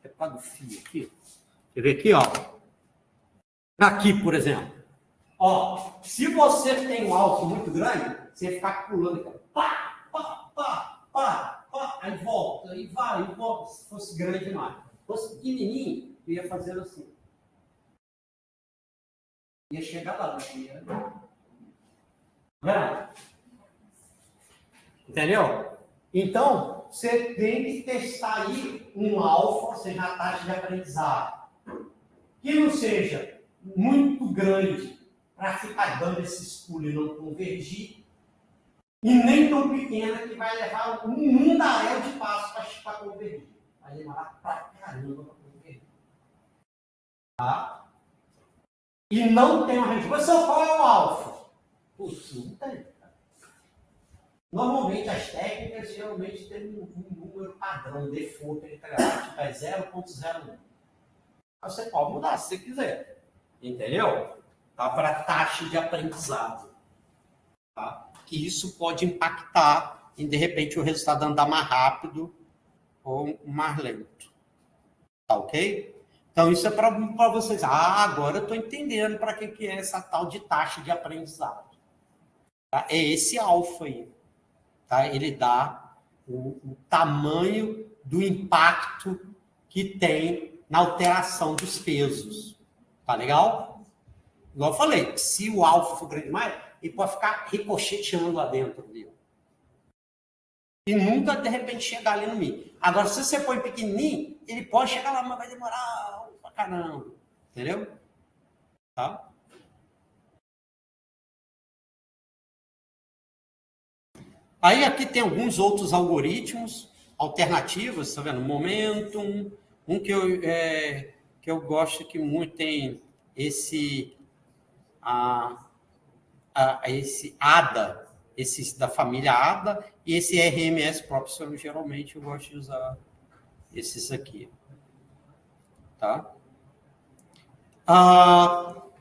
S1: É por causa do fio aqui. Quer ver aqui, ó? Aqui, por exemplo. Ó, se você tem um alfa muito grande, você vai ficar pulando aqui. Pá, pá, pá, pá, pá. Aí volta, e vai, e volta. Se fosse grande demais. Se fosse pequenininho, eu ia fazer assim. Ia chegar lá. Né? Entendeu? Então, você tem que testar aí um alfa, ou seja, a taxa de aprendizado, que não seja muito grande para ficar dando esses pulos e não convergir, e nem tão pequena que vai levar um mundaréu de passo para convergir. Vai demorar pra caramba para convergir. Tá? E não tem uma resposta. Qual é o alfa? Putz, não tem. Normalmente, as técnicas geralmente têm um número padrão, default, tipo é 0.01. Você pode mudar se você quiser. Entendeu? Tá? Para taxa de aprendizado. Tá? Que isso pode impactar em, de repente, o resultado andar mais rápido ou mais lento. Tá ok? Então, isso é para vocês. Agora eu estou entendendo para que é essa tal de taxa de aprendizado. Tá? É esse alfa aí. Tá? Ele dá o tamanho do impacto que tem na alteração dos pesos. Tá legal? Igual eu falei, se o alfa for grande demais, ele pode ficar ricocheteando lá dentro dele. E nunca, de repente, chegar ali no mínimo. Agora, se você põe pequenininho, ele pode chegar lá, mas vai demorar pra caramba. Entendeu? Tá? Aí aqui tem alguns outros algoritmos alternativos, tá vendo? Momentum, um que eu gosto que muito tem esse esse ADA, esse da família ADA, e esse RMS próprio, geralmente eu gosto de usar esses aqui. Tá?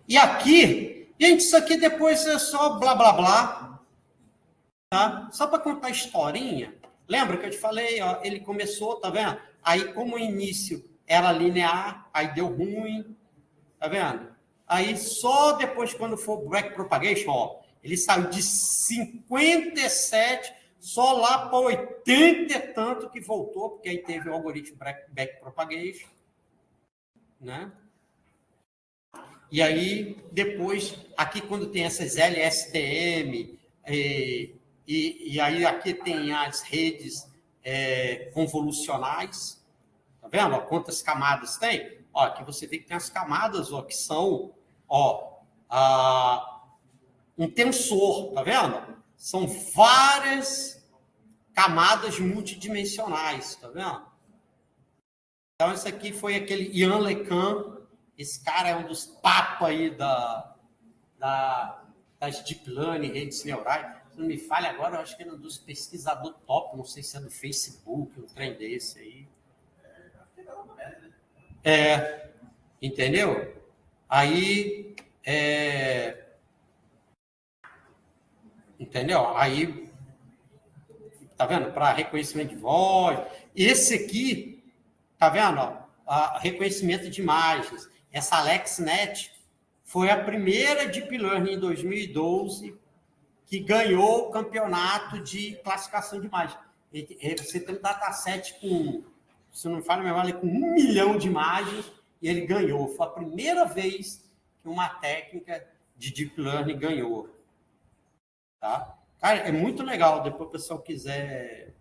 S1: E aqui, gente, isso aqui depois é só blá, blá, blá. Tá? Só para contar a historinha, lembra que eu te falei, ó, ele começou, tá vendo? Aí, como o início era linear, aí deu ruim, tá vendo? Aí, só depois, quando for backpropagation, ó, ele saiu de 57, só lá para 80 e tanto que voltou, porque aí teve o algoritmo backpropagation, né? E aí, depois, aqui quando tem essas LSTM, e aí aqui tem as redes convolucionais, tá vendo? Ó, quantas camadas tem? Ó, aqui você vê que tem as camadas, ó, que são, ó, um tensor, tá vendo? São várias camadas multidimensionais, tá vendo? Então, esse aqui foi aquele Ian LeCun. Esse cara é um dos papas aí das Deep Learning, redes neurais. Se não me falha agora, eu acho que é um dos pesquisadores top, não sei se é do Facebook, um trem desse aí. Entendeu? Aí, entendeu? Aí, tá vendo? Para reconhecimento de voz. Esse aqui, tá vendo? Ó, reconhecimento de imagens. Essa AlexNet foi a primeira Deep Learning em 2012 que ganhou o campeonato de classificação de imagens. Você tem um dataset com, se não me falha a memória, com 1 milhão de imagens, e ele ganhou. Foi a primeira vez que uma técnica de Deep Learning ganhou. Tá? Cara, é muito legal, depois o pessoal quiser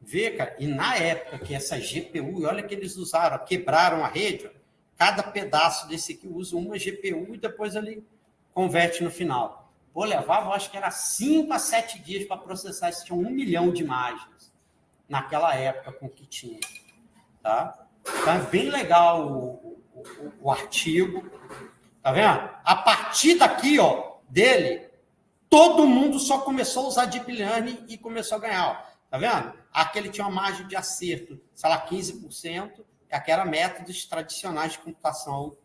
S1: ver, cara. E na época que essa GPU, e olha que eles usaram, quebraram a rede, ó, cada pedaço desse aqui usa uma GPU e depois ele converte no final. Pô, levava, acho que era 5 a 7 dias para processar, isso tinha 1 milhão de imagens naquela época com que tinha. Tá? Então, é bem legal o artigo. Tá vendo? A partir daqui, ó, dele, todo mundo só começou a usar Deep Learning e começou a ganhar. Ó. Tá vendo? Aqui ele tinha uma margem de acerto, sei lá, 15%, que era métodos tradicionais de computação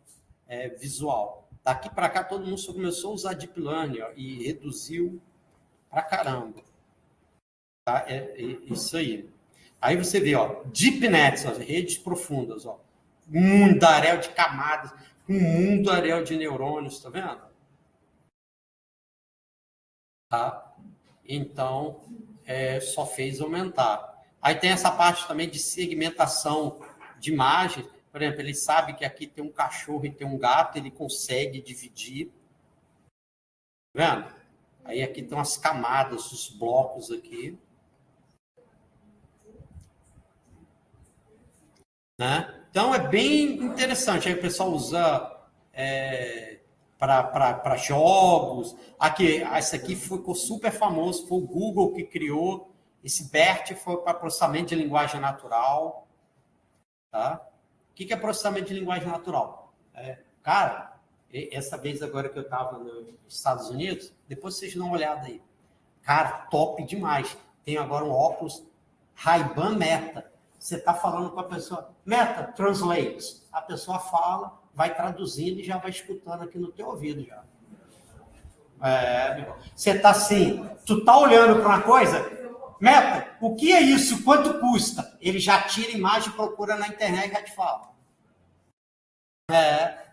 S1: visual. Daqui para cá, todo mundo começou a usar Deep Learning, ó, e reduziu pra caramba. Tá? Isso aí. Aí você vê, ó, Deep Nets, ó, redes profundas, ó, mundaréu de camadas, mundaréu de neurônios, tá vendo? Tá? Então, só fez aumentar. Aí tem essa parte também de segmentação de imagens. Por exemplo, ele sabe que aqui tem um cachorro e tem um gato, ele consegue dividir. Tá vendo? Aí aqui tem umas camadas, os blocos aqui. Né? Então, é bem interessante. Aí o pessoal usa para jogos. Esse aqui ficou super famoso, foi o Google que criou. Esse BERT foi para processamento de linguagem natural. Tá? O que é processamento de linguagem natural? Cara, essa vez agora que eu estava nos Estados Unidos, depois vocês dão uma olhada aí. Cara, top demais. Tem agora um óculos Ray-Ban Meta. Você está falando com a pessoa, Meta, translate. A pessoa fala, vai traduzindo e já vai escutando aqui no teu ouvido já. Você está assim, tu tá olhando para uma coisa, Meta, o que é isso? Quanto custa? Ele já tira a imagem, procura na internet e já te fala.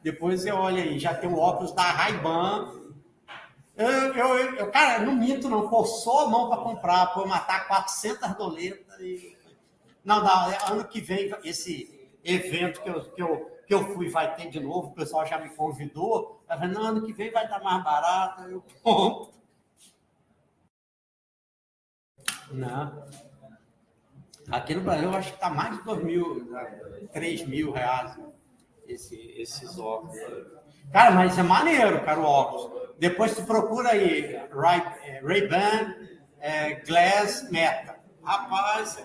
S1: Depois você olha aí, já tem o óculos da Ray-Ban. Cara, não minto não, forçou a mão para comprar, para eu matar 400 doletas e... Não, ano que vem, esse evento que eu fui vai ter de novo, o pessoal já me convidou. Não, ano que vem vai dar mais barato, eu compro. Não. Aqui no Brasil, eu acho que está mais de 3 mil reais esses óculos. Cara, mas é maneiro, cara, o óculos. Depois tu procura aí, Ray-Ban Glass Meta. Rapaz...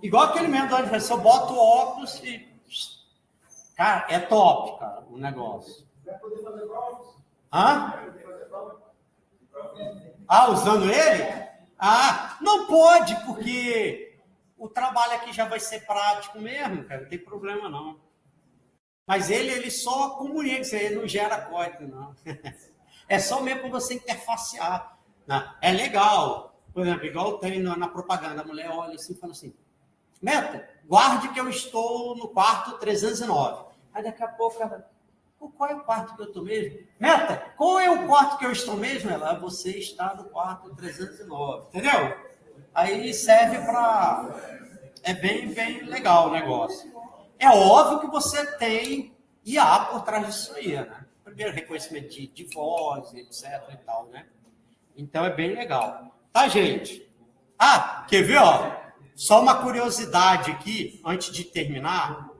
S1: igual aquele mesmo da você bota o óculos e... Cara, é top, cara, o negócio. Vai poder fazer provas? Usando ele? Não pode, porque o trabalho aqui já vai ser prático mesmo, cara, não tem problema não. Mas ele só comunica, ele não gera código, não. É só mesmo para você interfacear. Né? É legal. Por exemplo, igual tem na propaganda, a mulher olha assim e fala assim, Meta, guarde que eu estou no quarto 309. Aí daqui a pouco ela, qual é o quarto que eu estou mesmo? Meta, qual é o quarto que eu estou mesmo? Ela, você está no quarto 309. Entendeu? Aí serve para... É bem, bem legal o negócio. É óbvio que você tem IA por trás disso aí, né? Primeiro, reconhecimento de voz, etc e tal, né? Então, é bem legal. Tá, gente? Quer ver, ó? Só uma curiosidade aqui, antes de terminar.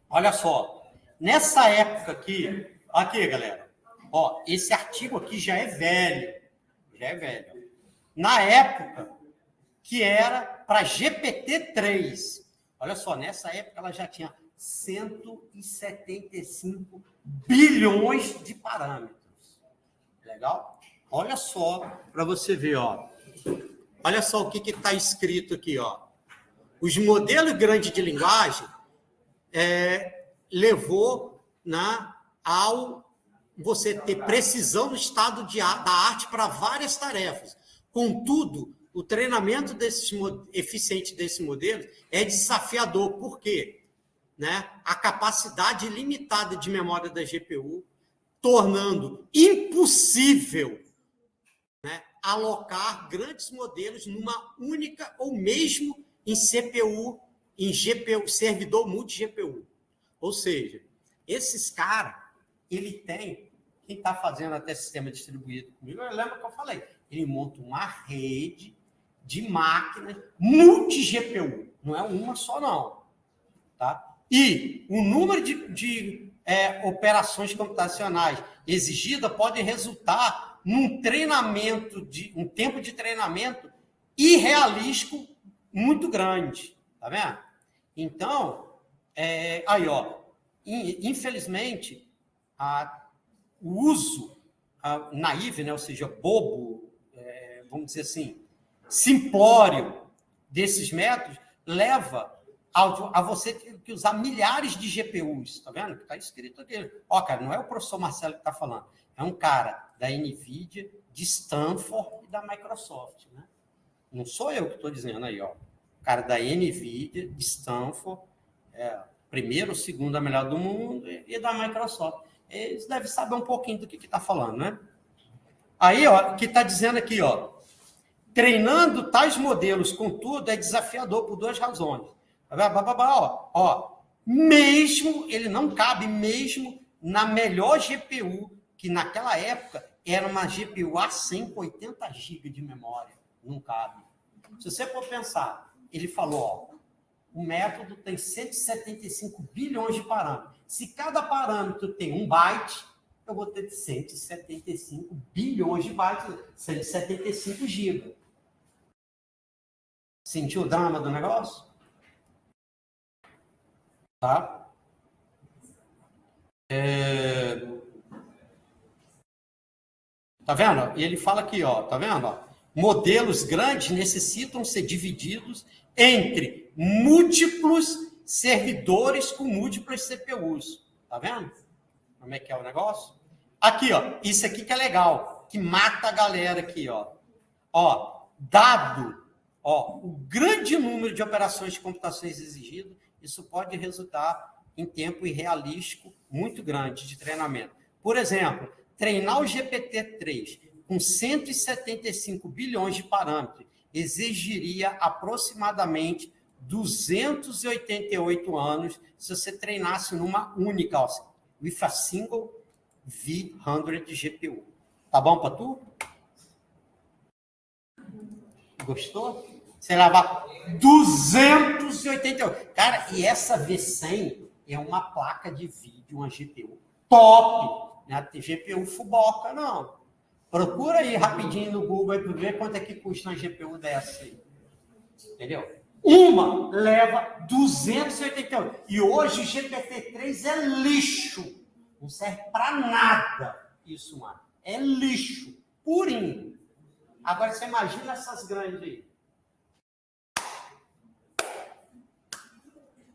S1: Olha só. Nessa época aqui, galera. Ó, esse artigo aqui já é velho. Já é velho. Na época que era para GPT-3. Olha só, nessa época ela já tinha 175 bilhões de parâmetros. Legal? Olha só, para você ver, ó. Olha só o que está escrito aqui, ó. Os modelos grandes de linguagem levou ao você ter precisão do estado da arte para várias tarefas. Contudo, o treinamento eficiente desse modelo é desafiador. Por quê? Né? A capacidade limitada de memória da GPU, tornando impossível, né, alocar grandes modelos numa única ou mesmo em CPU, em GPU, servidor multi-GPU. Ou seja, esses caras, ele tem, quem está fazendo até sistema distribuído comigo, eu lembro que eu falei, ele monta uma rede de máquinas multi-GPU, não é uma só não. Tá? E o número de operações computacionais exigida pode resultar num treinamento, um tempo de treinamento irrealístico muito grande. Tá vendo? Então, aí, ó, infelizmente, o uso naive, né, ou seja, bobo, vamos dizer assim, simplório desses métodos leva a você ter que usar milhares de GPUs, tá vendo? Está escrito aqui. Ó, cara, não é o professor Marcelo que está falando, é um cara da NVIDIA, de Stanford e da Microsoft, né? Não sou eu que estou dizendo aí, ó. O cara da NVIDIA, de Stanford, primeiro ou segundo a melhor do mundo, e da Microsoft. Eles devem saber um pouquinho do que está falando, né? Aí, ó, que está dizendo aqui, ó, treinando tais modelos, contudo, é desafiador por duas razões. Ó, mesmo, ele não cabe mesmo na melhor GPU, que naquela época era uma GPU A100 com 80 GB de memória. Não cabe. Se você for pensar, ele falou, ó, o método tem 175 bilhões de parâmetros. Se cada parâmetro tem 1 byte, eu vou ter 175 bilhões de bytes, 175 GB. Sentiu o drama do negócio? Tá? Tá vendo? E ele fala aqui, ó, tá vendo? Modelos grandes necessitam ser divididos entre múltiplos servidores com múltiplas CPUs. Tá vendo? Como é que é o negócio? Aqui, ó, isso aqui que é legal, que mata a galera aqui, ó. Ó, dado, ó, o grande número de operações de computações exigidas, isso pode resultar em tempo irrealístico muito grande de treinamento. Por exemplo, treinar o GPT-3 com 175 bilhões de parâmetros exigiria aproximadamente 288 anos se você treinasse numa única, ó, with a single V100 de GPU. Tá bom para tu? Gostou? Você levar 288. Cara, e essa V100 é uma placa de vídeo, uma GPU top. Não é GPU fuboca, não. Procura aí rapidinho no Google aí para ver quanto é que custa uma GPU dessa aí. Entendeu? Uma leva 288. E hoje o GPT-3 é lixo. Não serve para nada isso, mano. É lixo. Purinho. Agora você imagina essas grandes aí.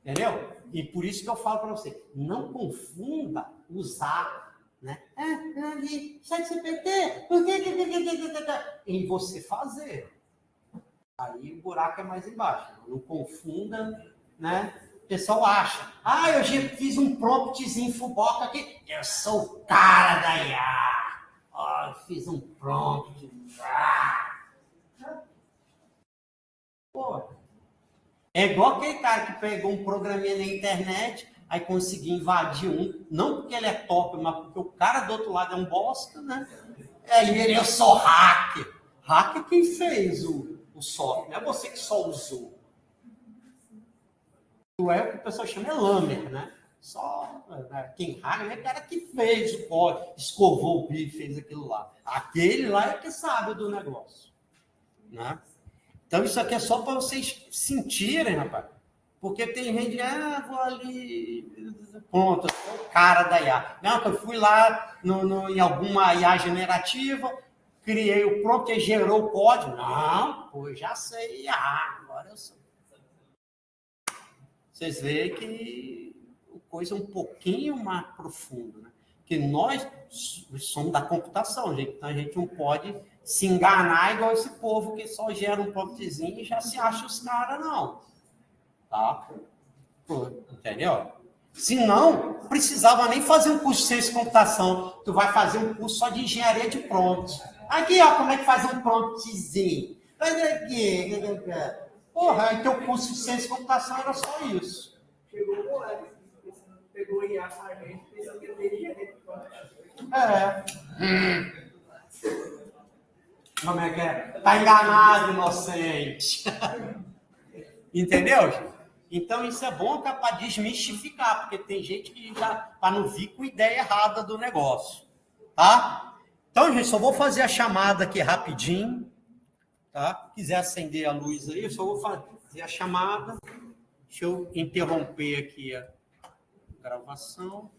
S1: Entendeu? E por isso que eu falo para você, não confunda usar, né? ChatGPT, em você fazer. Aí o buraco é mais embaixo. Não confunda, né? O pessoal acha, eu já fiz um promptzinho fuboca aqui, eu sou o cara da IA. Eu fiz um prompt. Pô, é igual aquele cara que pegou um programinha na internet, aí conseguiu invadir não porque ele é top, mas porque o cara do outro lado é um bosta, né? Aí ele, eu sou hacker. Hacker quem fez o software, não é você que só usou. Tu é o que o pessoal chama de lamer, né? Só quem hacker é o cara que fez o código, escovou o bico, fez aquilo lá. Aquele lá é que sabe do negócio, né? Então, isso aqui é só para vocês sentirem, rapaz. Porque tem gente que, vou ali, pronto, eu sou o cara da IA. Não, eu fui lá em alguma IA generativa, criei o prompt e gerou o código. Não, pô, já sei IA, agora eu sou. Vocês veem que a coisa é um pouquinho mais profunda, né? Que nós somos da computação, gente. Então, a gente não pode se enganar igual esse povo que só gera um promptzinho e já se acha os caras, não. Tá? Pô, entendeu? Se não, precisava nem fazer um curso de ciência de computação. Tu vai fazer um curso só de engenharia de prompt. Aqui, ó, como é que faz um promptzinho? Faz aqui. Porra, aí teu curso de ciência de computação era só isso.
S4: Chegou o moleque, pegou IA com a gente, pensando que ele teria engenharia de prompt.
S1: Como é que é? Tá enganado, inocente. Entendeu, gente? Então, isso é bom para desmistificar, porque tem gente que já, para não vir com ideia errada do negócio. Tá? Então, gente, só vou fazer a chamada aqui rapidinho. Tá? Se quiser acender a luz aí, eu só vou fazer a chamada. Deixa eu interromper aqui a gravação.